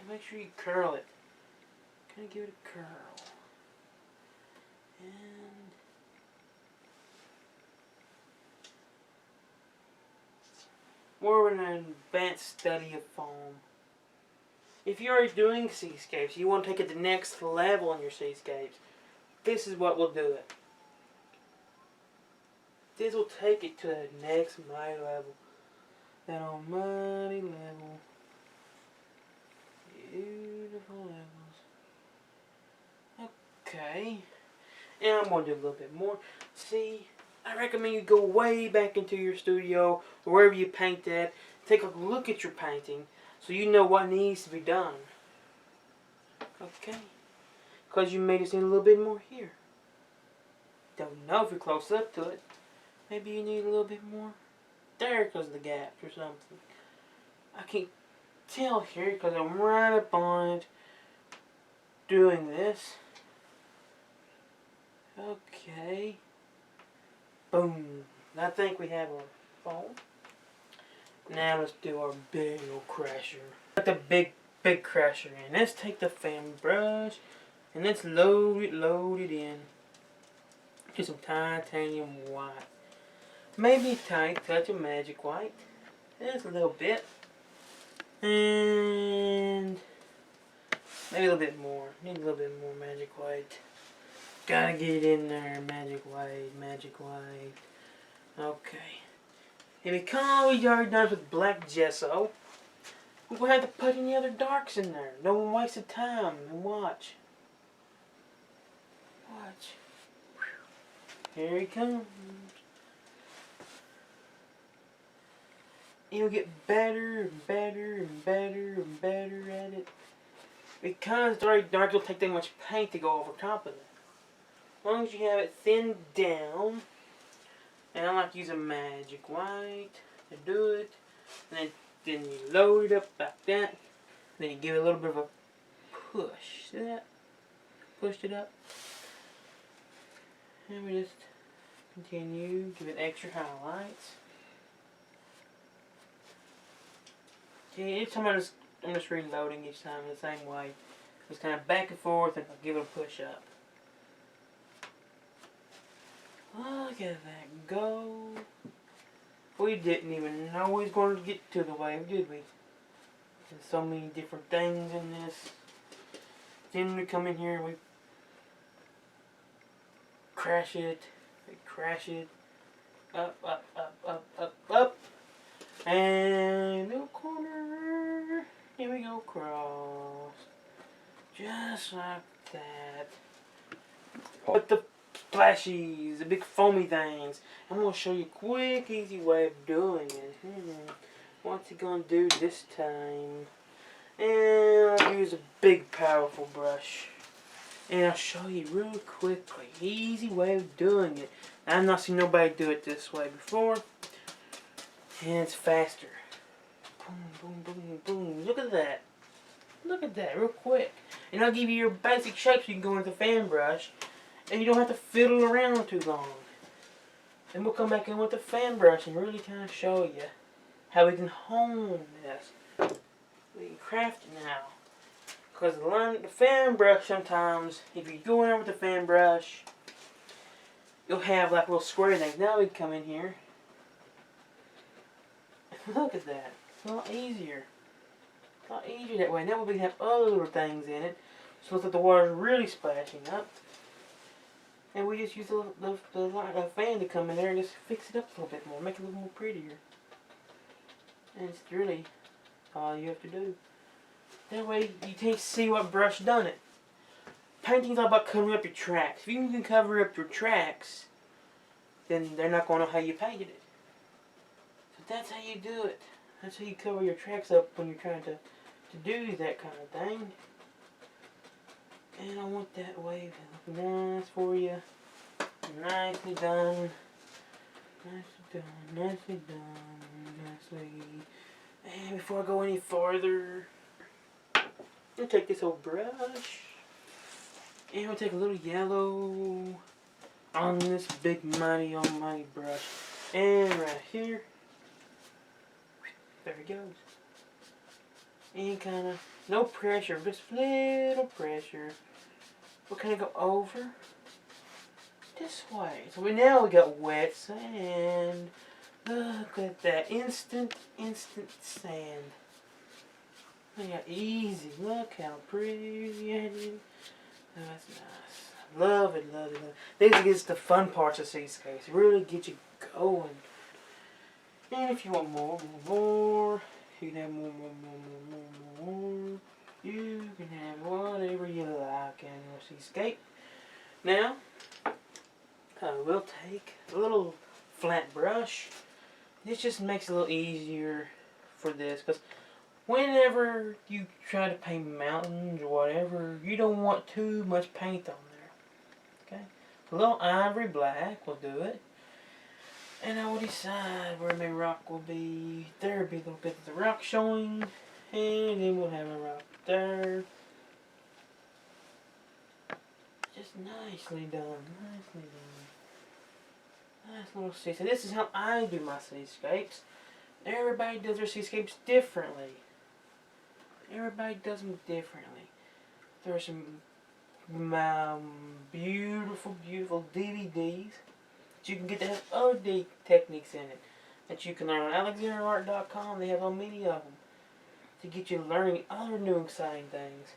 Make sure you curl it. Kind of give it a curl. And more of an advanced study of foam. If you're already doing seascapes, you want to take it to the next level in your seascapes, this is what will do it. This will take it to the next mighty level. That almighty level. Beautiful levels. Okay. And I'm going to do a little bit more. See, I recommend you go way back into your studio, or wherever you paint at. Take a look at your painting so you know what needs to be done. Okay. Because you may just need a little bit more here. Don't know if you're close up to it. Maybe you need a little bit more there because of the gaps or something. I can't tell here because I'm right up on it doing this. Okay. Boom. I think we have our phone. Now let's do our big old crasher. Put the big crasher in. Let's take the fan brush and let's load it in. Get some titanium white. Maybe a tiny touch of magic white. Just a little bit. And maybe a little bit more. Need a little bit more magic white. Gotta get it in there. Magic white. Okay. And because we already done with black gesso, we're going to have to put any other darks in there. Don't waste the time. And watch. Watch. Here he comes. You'll get better and better and better and better at it. Because it's already dark, it'll take that much paint to go over top of it. As long as you have it thinned down. And I like using magic white to do it. And then you load it up like that. Then you give it a little bit of a push. See that? Pushed it up. And we just continue, give it extra highlights. Okay, each time I'm just reloading each time the same way. Just kind of back and forth and I'll give it a push up. Look at that go. We didn't even know we was going to get to the wave, did we? There's so many different things in this. Then we come in here and we crash it, up, and little corner, here we go, cross, just like that. But the splashies, the big foamy things, I'm going to show you a quick, easy way of doing it. What's he going to do this time? And I'll use a big, powerful brush. And I'll show you real quickly, easy way of doing it. I've not seen nobody do it this way before. And it's faster. Boom, boom, boom, boom. Look at that. Look at that, real quick. And I'll give you your basic shapes. You can go into the fan brush. And you don't have to fiddle around too long. Then we'll come back in with the fan brush and really kind of show you how we can hone this. We can craft it now. Because the fan brush sometimes, if you go in there with the fan brush, you'll have like little square things. Now we can come in here. Look at that. It's a lot easier. It's a lot easier that way. Now we can have other little things in it. So it looks like the water's really splashing up. And we just use the fan to come in there and just fix it up a little bit more. Make it a little more prettier. And it's really all you have to do. That way you can't see what brush done it. Painting's all about covering up your tracks. If you can cover up your tracks, then they're not going to know how you painted it. So that's how you do it. That's how you cover your tracks up when you're trying to do that kind of thing. And I want that wave to look nice for you. Nicely done. Nicely done. Nicely done. Nicely. And before I go any farther, we'll take this old brush. And we'll take a little yellow on this big mighty almighty brush. And right here. There it goes. And kind of, no pressure, just little pressure. We'll kind of go over this way. So now we got wet sand. Look at that, instant sand. Yeah, easy. Look how pretty it is. Oh, that's nice. Love it, love it, love it. These gets the fun parts of SEASCAPES. Really get you going. And if you want more, you can have more. You can have whatever you like in your SEASCAPE. Now, we'll take a little flat brush. This just makes it a little easier for this, because whenever you try to paint mountains or whatever, you don't want too much paint on there. Okay? A little ivory black will do it. And I will decide where my rock will be. There will be a little bit of the rock showing. And then we'll have a rock there. Just nicely done. Nicely done. Nice little seascape. This is how I do my seascapes. Everybody does their seascapes differently. Everybody does them differently. There are some beautiful, beautiful DVDs that you can get that have other techniques in it that you can learn on alexanderart.com. They have so many of them to get you learning other new exciting things.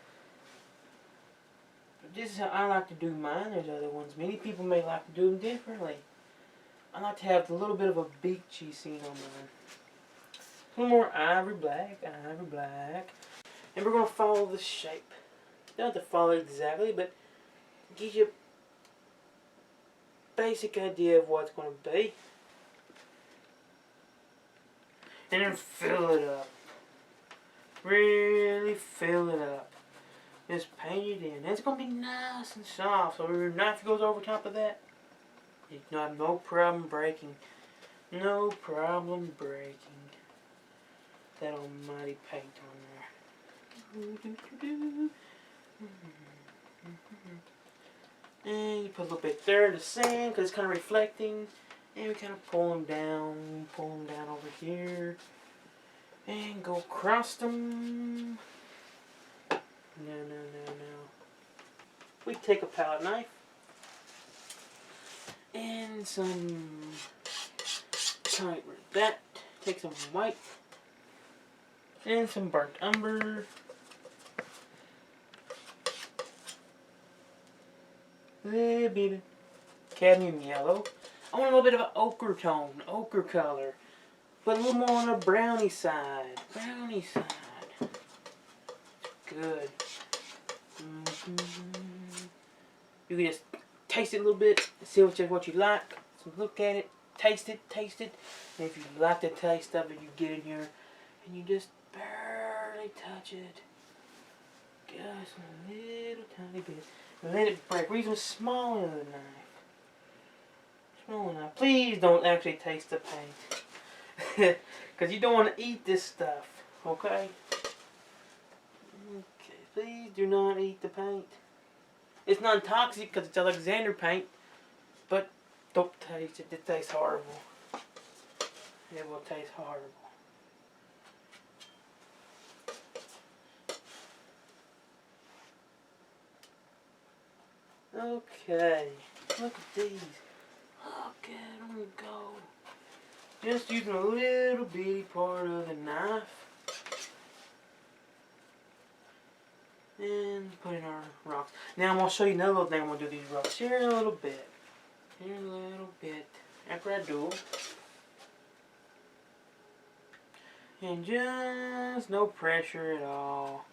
But this is how I like to do mine. There's other ones. Many people may like to do them differently. I like to have a little bit of a beachy scene on mine. A little more ivory black. And we're going to follow the shape. You don't have to follow it exactly, but it gives you a basic idea of what it's going to be. And then fill it up. Really fill it up. Just paint it in. And it's going to be nice and soft. So if your knife goes over top of that, you have no problem breaking. No problem breaking that almighty paint on there. And you put a little bit there in the sand because it's kind of reflecting. And we kind of pull them down over here. And go across them. No. We take a palette knife. And some that. Take some white. And some burnt umber. A little bit of cadmium yellow. I want a little bit of an ochre tone, ochre color. But a little more on the brownie side. Brownie side. Good. You can just taste it a little bit and see what you like. So look at it, taste it. And if you like the taste of it, you get in here and you just barely touch it. Just a little tiny bit. And let it break. We're using small end of the knife. Small enough. Please don't actually taste the paint. Because you don't want to eat this stuff. Okay? Okay. Please do not eat the paint. It's non-toxic because it's Alexander paint. But don't taste it. It tastes horrible. It will taste horrible. Okay, look at these. Look at them go. Just using a little bitty part of the knife. And put in our rocks. Now I'm going to show you another little thing I'm going to do these rocks. Here in a little bit. Here in a little bit. After I do. And just no pressure at all.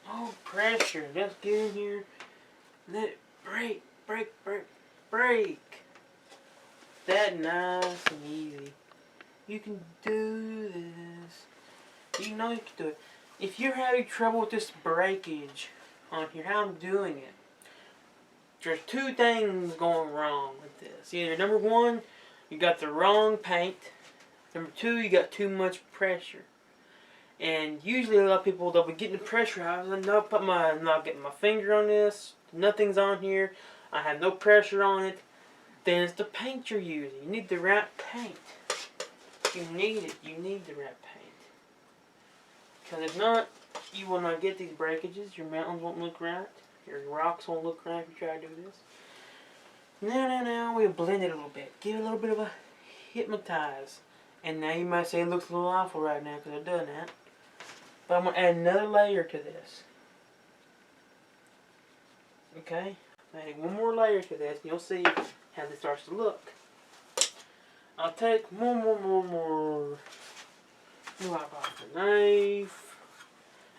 No pressure. Just get in here. Let it break. That nice and easy. You can do this. You know you can do it. If you're having trouble with this breakage on here, how I'm doing it, there's two things going wrong with this. Either number one, you got the wrong paint. Number two, you got too much pressure. And usually a lot of people, they'll be getting the pressure out. I'm not getting my finger on this. Nothing's on here. I have no pressure on it. Then it's the paint you're using. You need the right paint. You need it. You need the right paint. Because if not, you will not get these breakages. Your mountains won't look right. Your rocks won't look right if you try to do this. Now, we'll blend it a little bit. Give it a little bit of a hypnotize. And now you might say it looks a little awful right now because I've done that. But I'm going to add another layer to this. Okay? Adding one more layer to this, and you'll see how this starts to look. I'll take more wipe off the knife.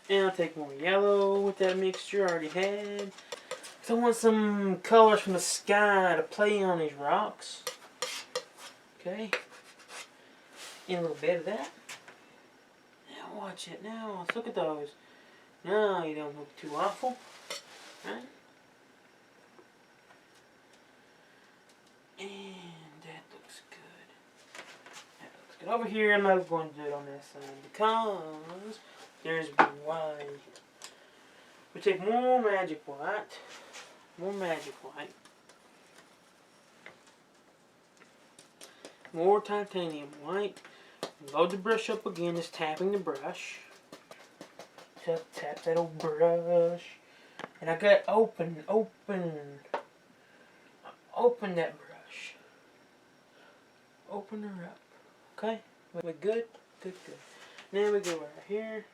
And I'll take more yellow with that mixture I already had. Because So I want some colors from the sky to play on these rocks. Okay. And a little bit of that. Now watch it. Now let's look at those. No, you don't look too awful. Right? And that looks good. That looks good. Over here, I'm not going to do it on this side because there's white. We take more magic white. More magic white. More titanium white. Load the brush up again, just tapping the brush. Tap that old brush. And I got open that brush. Open her up. Okay? We're good? Good. Now we go right here.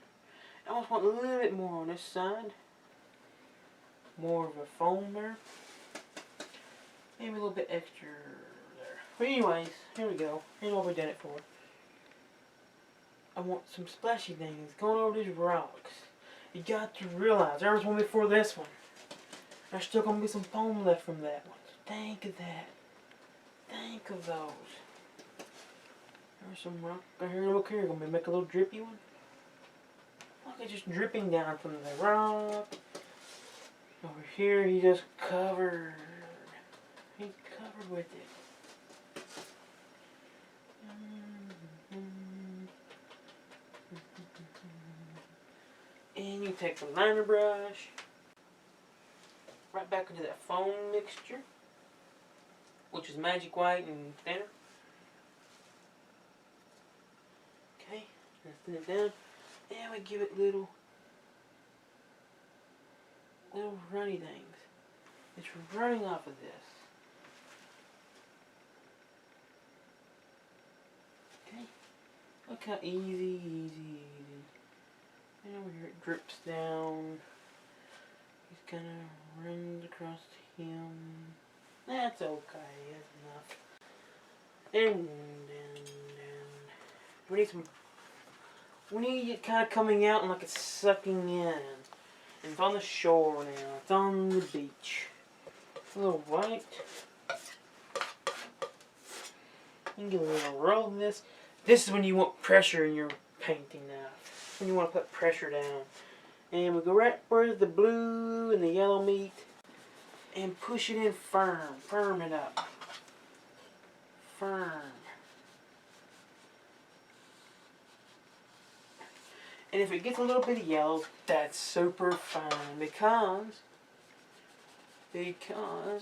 I almost want a little bit more on this side. More of a foam there. Maybe a little bit extra there. But anyways, here we go. Here's what we did it for. I want some splashy things going over these rocks. You got to realize there was one before this one. There's still going to be some foam left from that one. So think of that. Think of those. There's some rock. Here, look here. Going to make a little drippy one. Look, it's just dripping down from the rock. Over here, he just covered. He's covered with it. And you take the liner brush, right back into that foam mixture, which is magic white and thinner. Okay, let's thin it down. And we give it little runny things. It's running off of this. Okay, look how easy. And over here it drips down. He's kind of runs across to him. That's okay, that's enough. And down. We need it kind of coming out and like it's sucking in. And it's on the shore now. It's on the beach. A little white. You can give a little roll in this. This is when you want pressure in your painting now. When you want to put pressure down. And we go right where the blue and the yellow meet. And push it in firm. Firm it up. Firm. And if it gets a little bit of yellow, that's super fine because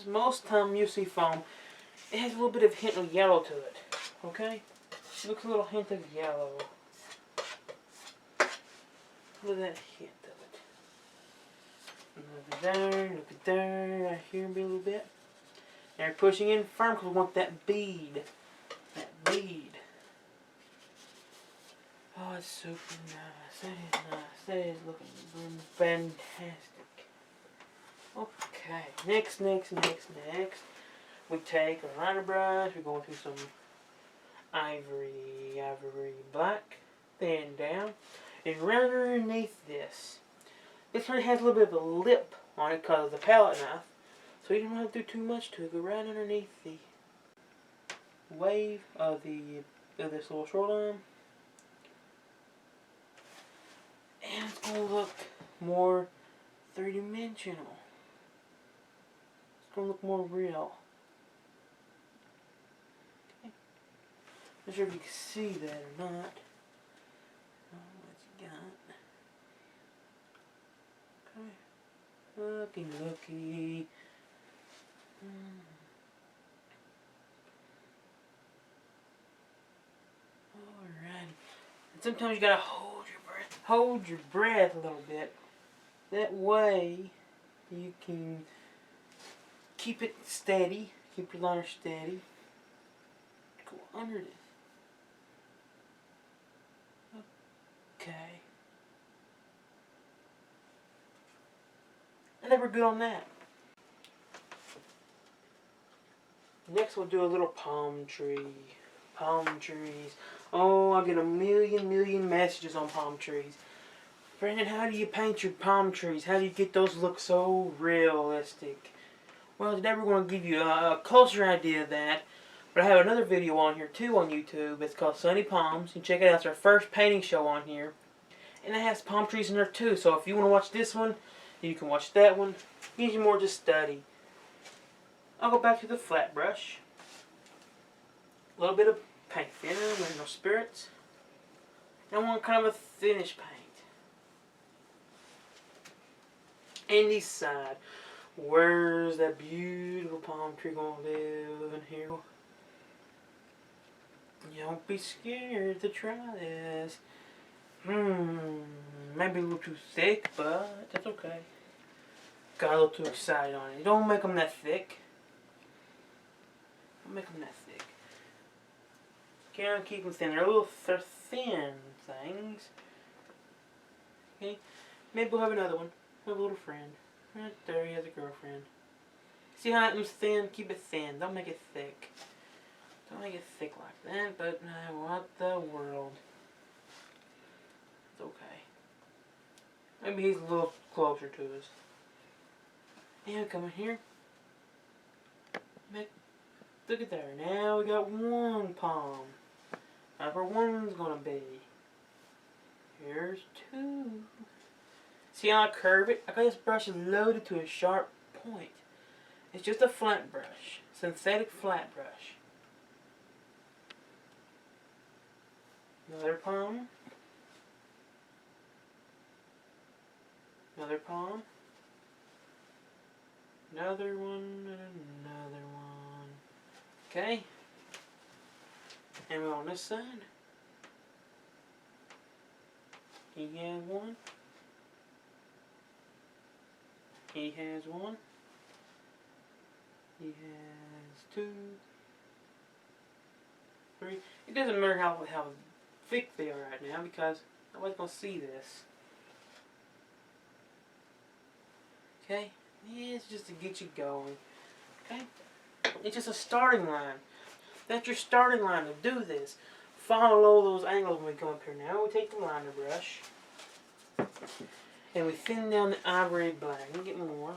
most time you see foam, it has a little bit of hint of yellow to it. Okay? It looks a little hint of yellow. Look at that hint of it. Look at there, look at there, right here maybe a little bit. Now you're pushing in firm because we want that bead. That bead. Oh, it's super nice. That is nice. That is looking fantastic. Okay, next. We take a liner brush. We're going through some ivory black. Thin down. And right underneath this. This one has a little bit of a lip on it because of the palette knife. So you don't have to do too much to it. Go right underneath the wave of this little shoreline. And it's going to look more three-dimensional. It's going to look more real. Okay. Not sure if you can see that or not. What you got? Okay. Looky. Alrighty. And sometimes you gotta hold your breath a little bit. That way you can keep it steady, keep your liner steady. Go under this. Okay. I think we're good on that. Next we'll do a little palm tree. Palm trees. Oh, I get a million messages on palm trees. Brandon, how do you paint your palm trees? How do you get those look so realistic? Well, today we're going to give you a closer idea of that. But I have another video on here too on YouTube. It's called Sunny Palms. You can check it out. It's our first painting show on here. And it has palm trees in there too. So if you want to watch this one, you can watch that one. Usually more just study. I'll go back to the flat brush. A little bit of paint thinner, mineral spirits. And I want kind of a thinnish paint. And this side. Where's that beautiful palm tree gonna live in here? Don't be scared to try this. Maybe a little too thick, but that's okay. Got a little too excited on it. Don't make them that thick. Don't make them that thick. Can't keep them thin. They're thin things. Okay. Maybe we'll have another one. We'll have a little friend. Right there, he has a girlfriend. See how it's thin? Keep it thin. Don't make it thick. Don't make it thick like that, but what the world. It's okay. Maybe he's a little closer to us. And come in here. Look at there. Now we got one palm. Now where one's gonna be. Here's two. See how I curve it? I got this brush loaded to a sharp point. It's just a flat brush. Synthetic flat brush. Another palm. Another palm. Another one and another one. Okay. And we're on this side. He has one. He has one. He has two. Three. It doesn't matter how thick they are right now because nobody's going to see this. Okay? Yeah, it's just to get you going. Okay? It's just a starting line. That's your starting line to do this. Follow those angles when we come up here. Now we take the liner brush. And we thin down the ivory black. Let me get more.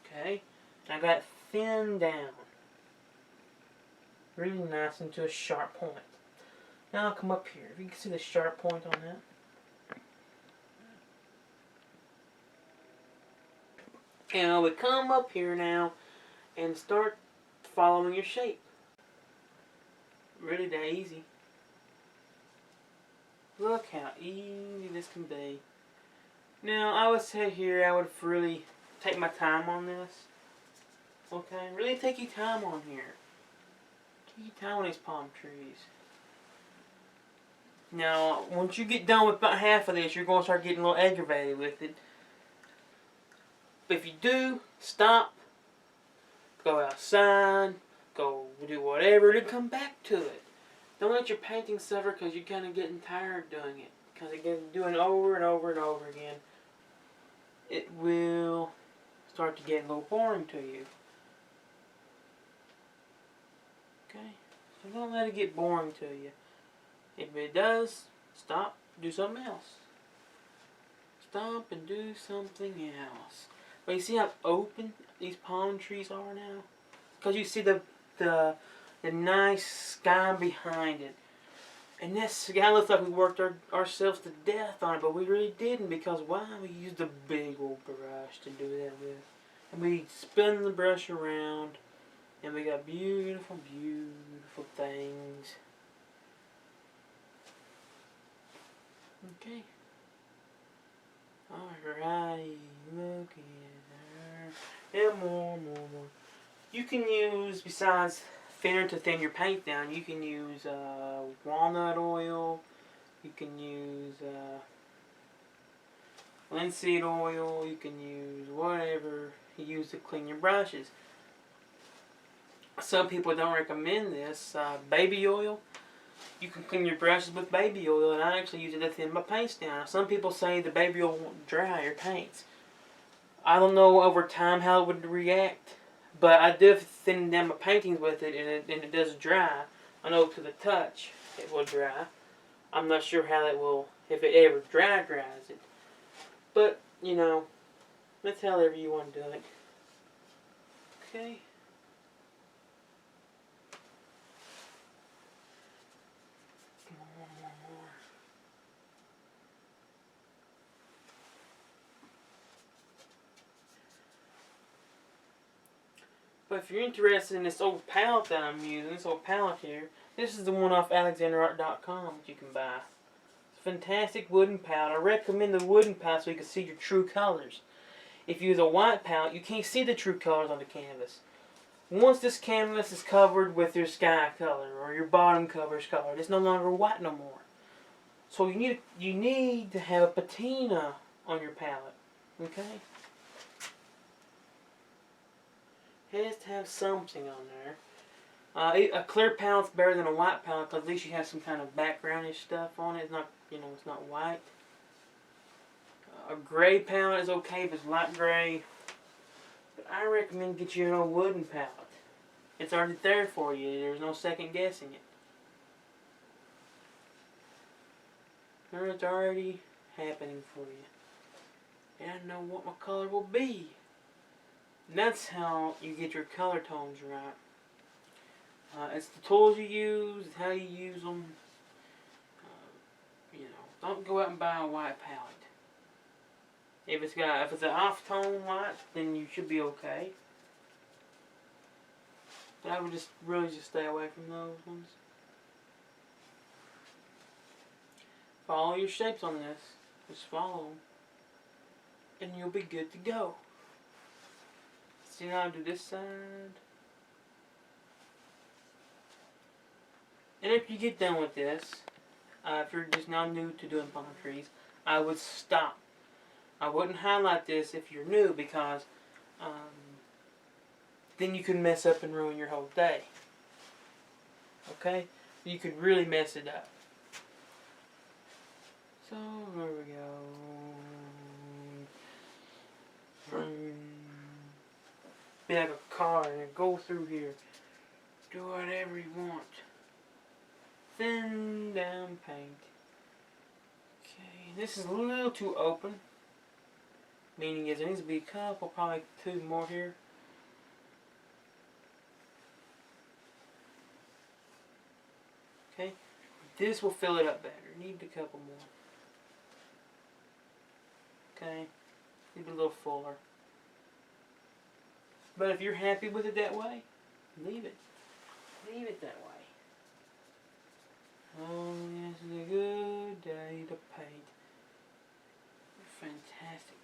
Okay. I got it thinned down. Really nice into a sharp point. Now I'll come up here. If you can see the sharp point on that. And we come up here now and start following your shape. Really that easy. Look how easy this can be. Now, I would say here, I would really take my time on this. Okay? Really take your time on here. Take your time on these palm trees. Now, once you get done with about half of this, you're going to start getting a little aggravated with it. But if you do, stop. Go outside. Go do whatever, then come back to it. Don't let your painting suffer because you're kind of getting tired doing it. Because again, doing it over and over and over again, it will start to get a little boring to you. Okay? So don't let it get boring to you. If it does, stop, do something else. Stop and do something else. But you see how open these palm trees are now? Because you see the nice sky behind it. And this sky looks like we worked ourselves to death on it, but we really didn't because why? We used a big old brush to do that with. And we spin the brush around and we got beautiful, beautiful things. Okay. Alright, look at her. And more. You can use, besides thinner to thin your paint down, you can use walnut oil, you can use linseed oil, you can use whatever you use to clean your brushes. Some people don't recommend this. Baby oil, you can clean your brushes with baby oil, and I actually use it to thin my paints down. Some people say the baby oil won't dry your paints. I don't know over time how it would react. But I do thin down my paintings with it, and it does dry. I know to the touch it will dry. I'm not sure how it will if it ever dries it. But, you know, that's however you want to do it. Okay. More. But if you're interested in this old palette that I'm using, this old palette here, this is the one off AlexanderArt.com that you can buy. It's a fantastic wooden palette. I recommend the wooden palette so you can see your true colors. If you use a white palette, you can't see the true colors on the canvas. Once this canvas is covered with your sky color or your bottom cover is colored, it's no longer white no more. So you need to have a patina on your palette. Okay? It has to have something on there. A clear palette's better than a white palette because at least you have some kind of backgroundish stuff on it. It's not, you know, it's not white. A gray palette is okay if it's light gray. But I recommend get you an old wooden palette. It's already there for you. There's no second guessing it. It's already happening for you. And I know what my color will be. And that's how you get your color tones right. It's the tools you use, it's how you use them. You know, don't go out and buy a white palette. If it's an off-tone white, then you should be okay. But I would just really stay away from those ones. Follow your shapes on this. Just follow them. And you'll be good to go. See how I do this side? And if you get done with this, if you're just now new to doing palm trees, I would stop. I wouldn't highlight this if you're new because then you could mess up and ruin your whole day. Okay? You could really mess it up. So, there we go. Be like a car and go through here. Do whatever you want. Thin down paint. Okay, this is a little too open. Meaning is there needs to be a couple, probably 2 more here. Okay, this will fill it up better. Need a couple more. Okay, need a little fuller. But if you're happy with it that way, leave it. Leave it that way. Oh, this is a good day to paint. Fantastic.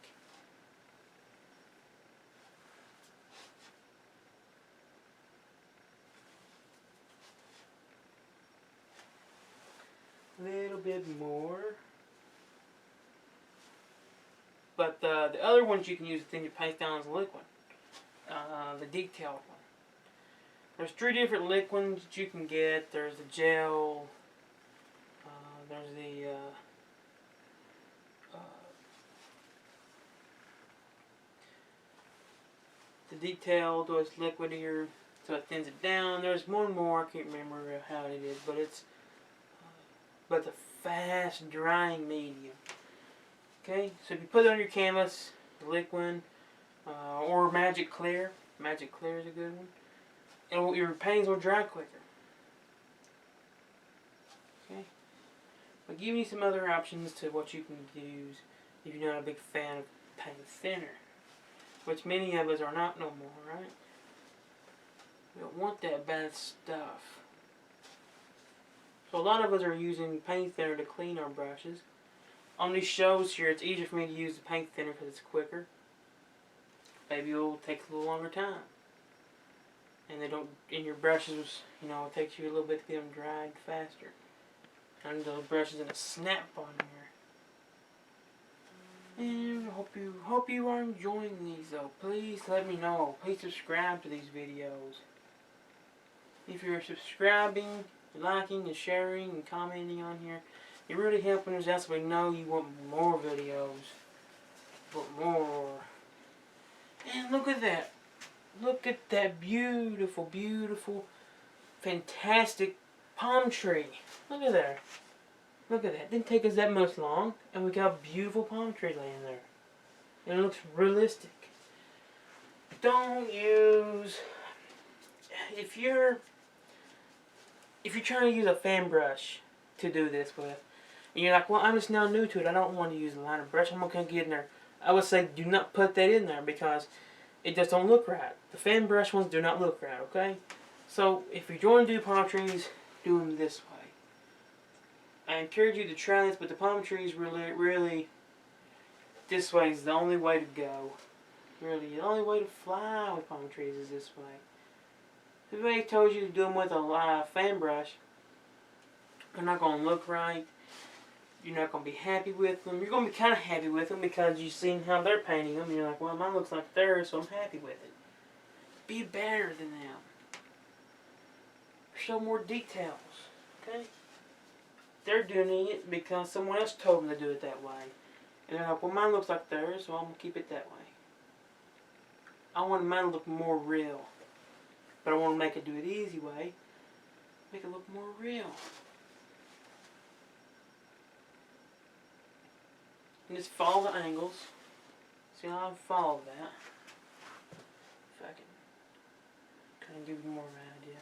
A little bit more. But the other ones you can use to thin your paint down as a liquid. The detailed one. There's 3 different liquids that you can get. There's the gel. There's the detailed was liquid here, so it thins it down. There's one more, I can't remember how it is, but it's a fast drying medium. Okay, so if you put it on your canvas, the liquid, or Magic Clear. Magic Clear is a good one. And your paintings will dry quicker. Okay, but give me some other options to what you can use if you're not a big fan of paint thinner, which many of us are not no more, right? We don't want that bad stuff. So a lot of us are using paint thinner to clean our brushes. On these shows here, it's easier for me to use the paint thinner because it's quicker. Maybe it will take a little longer time. And they don't, in your brushes, you know, it takes you a little bit to get them dried faster. And those brushes in a snap on here. And hope you are enjoying these though. Please let me know. Please subscribe to these videos. If you're subscribing, liking, and sharing, and commenting on here, you're really helping us out so we know you want more videos. But more. And look at that. Look at that beautiful, beautiful, fantastic palm tree. Look at there. Look at that. Didn't take us that much long, and we got a beautiful palm tree laying there. And it looks realistic. Don't use... If you're trying to use a fan brush to do this with, and you're like, well, I'm just now new to it, I don't want to use a liner brush, I'm not going to get in there. I would say do not put that in there because it just don't look right. The fan brush ones do not look right, okay? So if you're going to do palm trees, do them this way. I encourage you to try this, but the palm trees really, this way is the only way to go. Really, the only way to fly with palm trees is this way. If anybody told you to do them with a fan brush, they're not going to look right. You're not going to be happy with them. You're going to be kind of happy with them because you've seen how they're painting them. And you're like, well, mine looks like theirs, so I'm happy with it. Be better than them. Show more details. Okay? They're doing it because someone else told them to do it that way. And they're like, well, mine looks like theirs, so I'm going to keep it that way. I want mine to look more real. But I want to make it do it the easy way. Make it look more real. And just follow the angles. See how I follow that. If I can kind of give you more of an idea.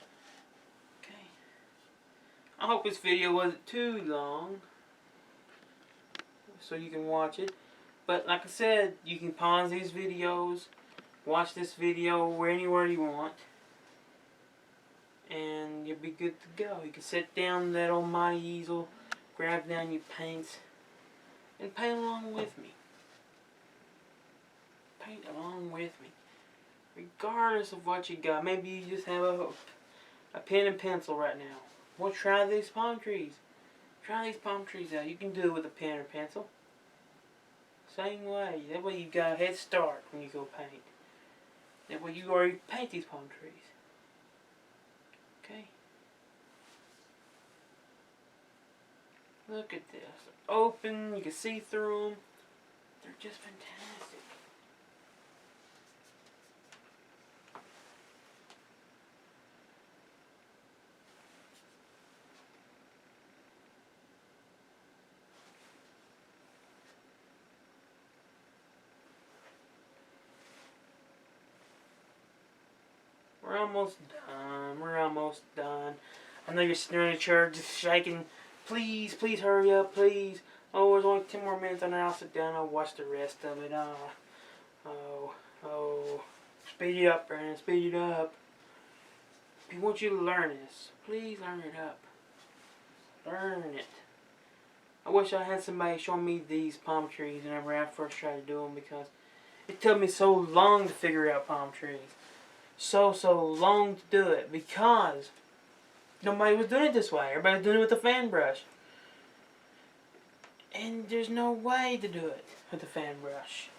Okay. I hope this video wasn't too long, so you can watch it. But like I said, you can pause these videos, watch this video anywhere you want, and you'll be good to go. You can sit down that almighty easel, grab down your paints, and paint along with me. Paint along with me. Regardless of what you got. Maybe you just have a pen and pencil right now. Well, try these palm trees. Try these palm trees out. You can do it with a pen or pencil. Same way. That way you've got a head start when you go paint. That way you already paint these palm trees. Okay? Look at this. They're open. You can see through them. They're just fantastic. We're almost done. We're almost done. I know you're sitting in the chair just shaking. Please, please hurry up, please. Oh, there's only 10 more minutes and then I'll sit down and I'll watch the rest of it. Oh. Speed it up, Brandon. Speed it up. We want you to learn this. Please learn it up. Learn it. I wish I had somebody show me these palm trees whenever I first tried to do them because it took me so long to figure out palm trees. So long to do it because nobody was doing it this way. Everybody was doing it with a fan brush. And there's no way to do it with a fan brush.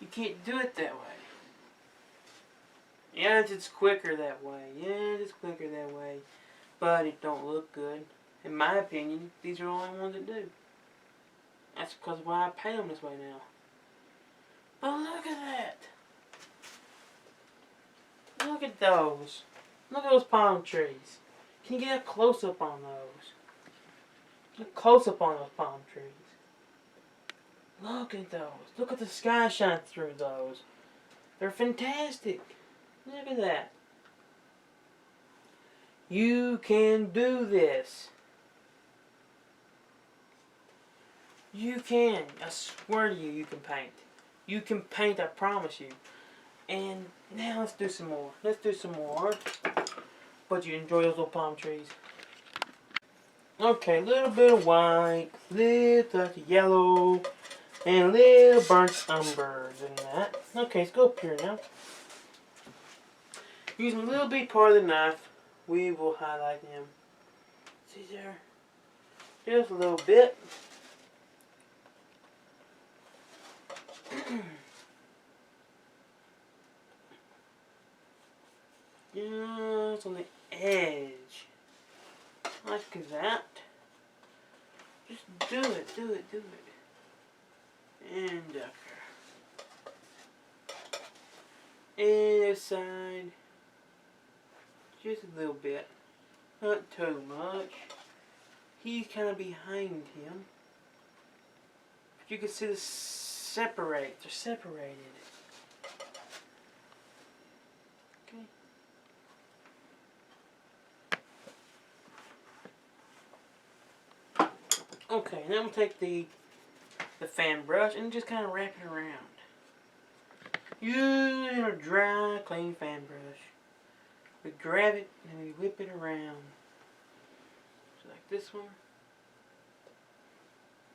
You can't do it that way. Yeah, it's quicker that way. Yeah, it's quicker that way. But it don't look good. In my opinion, these are the only ones that do. That's because of why I paint them this way now. But look at that. Look at those. Look at those palm trees. Can you get a close-up on those? Get a close-up on those palm trees. Look at those. Look at the sky shine through those. They're fantastic. Look at that. You can do this. You can. I swear to you, you can paint. You can paint, I promise you. And now let's do some more. Let's do some more. But you enjoy those little palm trees. Okay, a little bit of white, little touch of yellow, and a little burnt umbers in that. Okay, let's go up here now. Using a little bit part of the knife, we will highlight them. See there? Just a little bit. Just on the edge. Like that. Just do it, do it, do it. And up here. And this side. Just a little bit. Not too much. he's kind of behind him. But you can see the separate. They're separated. Okay. Okay, now we'll take the fan brush and just kind of wrap it around. Using a dry, clean fan brush. We grab it and we whip it around. So like this one.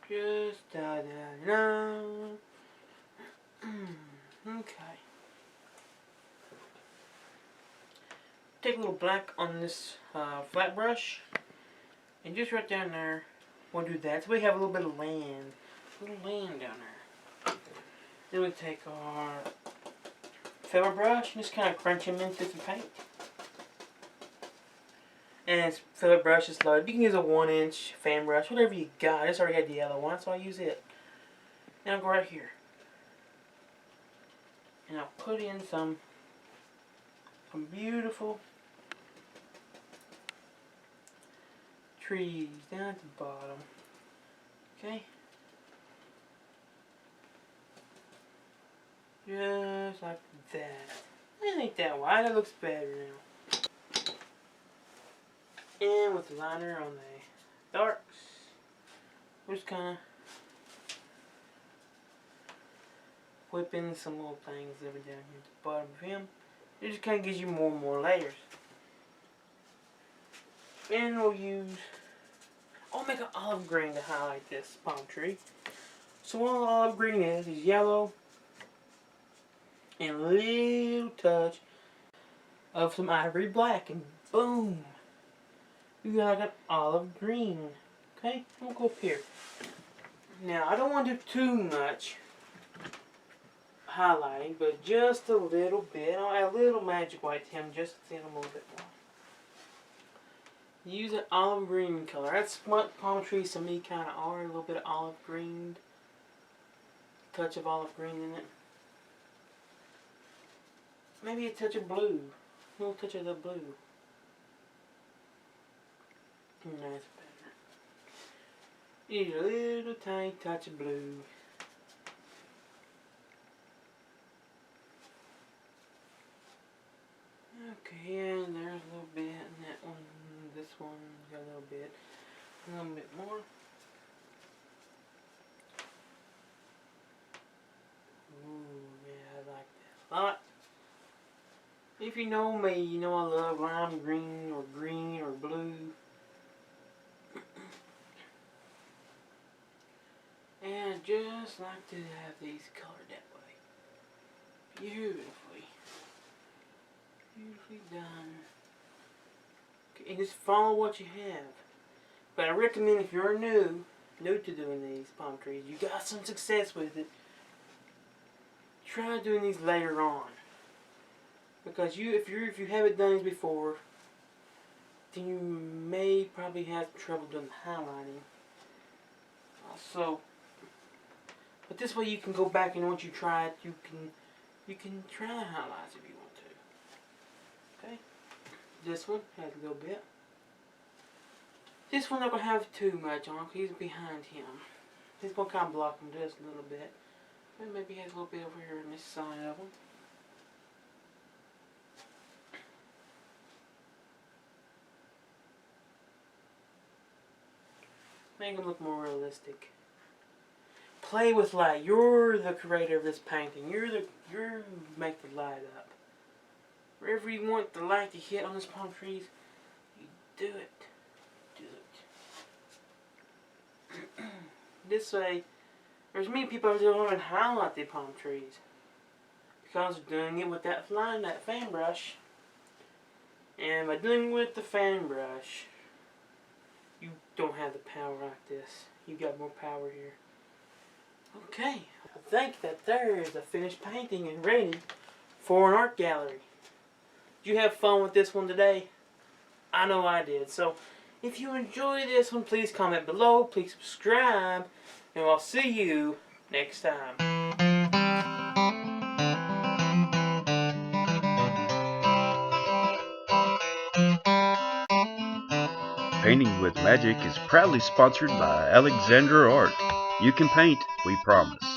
Just da-da-da. Okay. Take a little black on this flat brush. And just right down there, we'll do that. So we have a little bit of land. A little land down there. Then we take our filler brush and just kind of crunch them into some paint. And this filler brush is loaded. You can use a 1-inch fan brush, whatever you got. I just already had the yellow one, so I use it. Now I'll go right here. And I'll put in some beautiful trees down at the bottom. Okay? Just like that. That ain't that wide, it looks better now. And with the liner on the darks, we're just kinda whipping some little things over down here at the bottom of him. It just kinda gives you more and more layers. And we'll use, I'll make an olive green to highlight this palm tree. So all olive green is yellow and a little touch of some ivory black, and boom, you got an olive green. Okay, we'll go up here. Now I don't want to do too much highlighting, but just a little bit. I'll add a little magic white to him just to see him a little bit more. Use an olive green color. That's what palm trees to me kind of are. A little bit of olive green. Touch of olive green in it. Maybe a touch of blue. A little touch of the blue. That's better. Need a little tiny touch of blue. Okay, and there's a little bit, and that one, this one, got a little bit more. Ooh, yeah, I like that a lot. If you know me, you know I love lime green or blue. And I just like to have these colored that way. Beautifully. Beautifully done. Okay, and just follow what you have. But I recommend if you're new to doing these palm trees, you got some success with it, try doing these later on. Because if you haven't done these before, then you may probably have trouble doing the highlighting. But this way you can go back, and once you try it, you can try the highlights if you want to. Okay. This one has a little bit. This one not gonna have too much on, because he's behind him. He's gonna kind of block him just a little bit. And maybe he has a little bit over here on this side of him. Make him look more realistic. Play with light. You're the creator of this painting. You make the light up. Wherever you want the light to hit on this palm trees, you do it. Do it. This way, there's many people who don't even highlight their palm trees because they're doing it with that fan brush. And by doing it with the fan brush, you don't have the power like this. You got more power here. Okay, I think that there is a finished painting and ready for an art gallery. Did you have fun with this one today? I know I did. So, if you enjoyed this one, please comment below, please subscribe, and I'll see you next time. Painting with Magic is proudly sponsored by Alexandra Art. You can paint, we promise.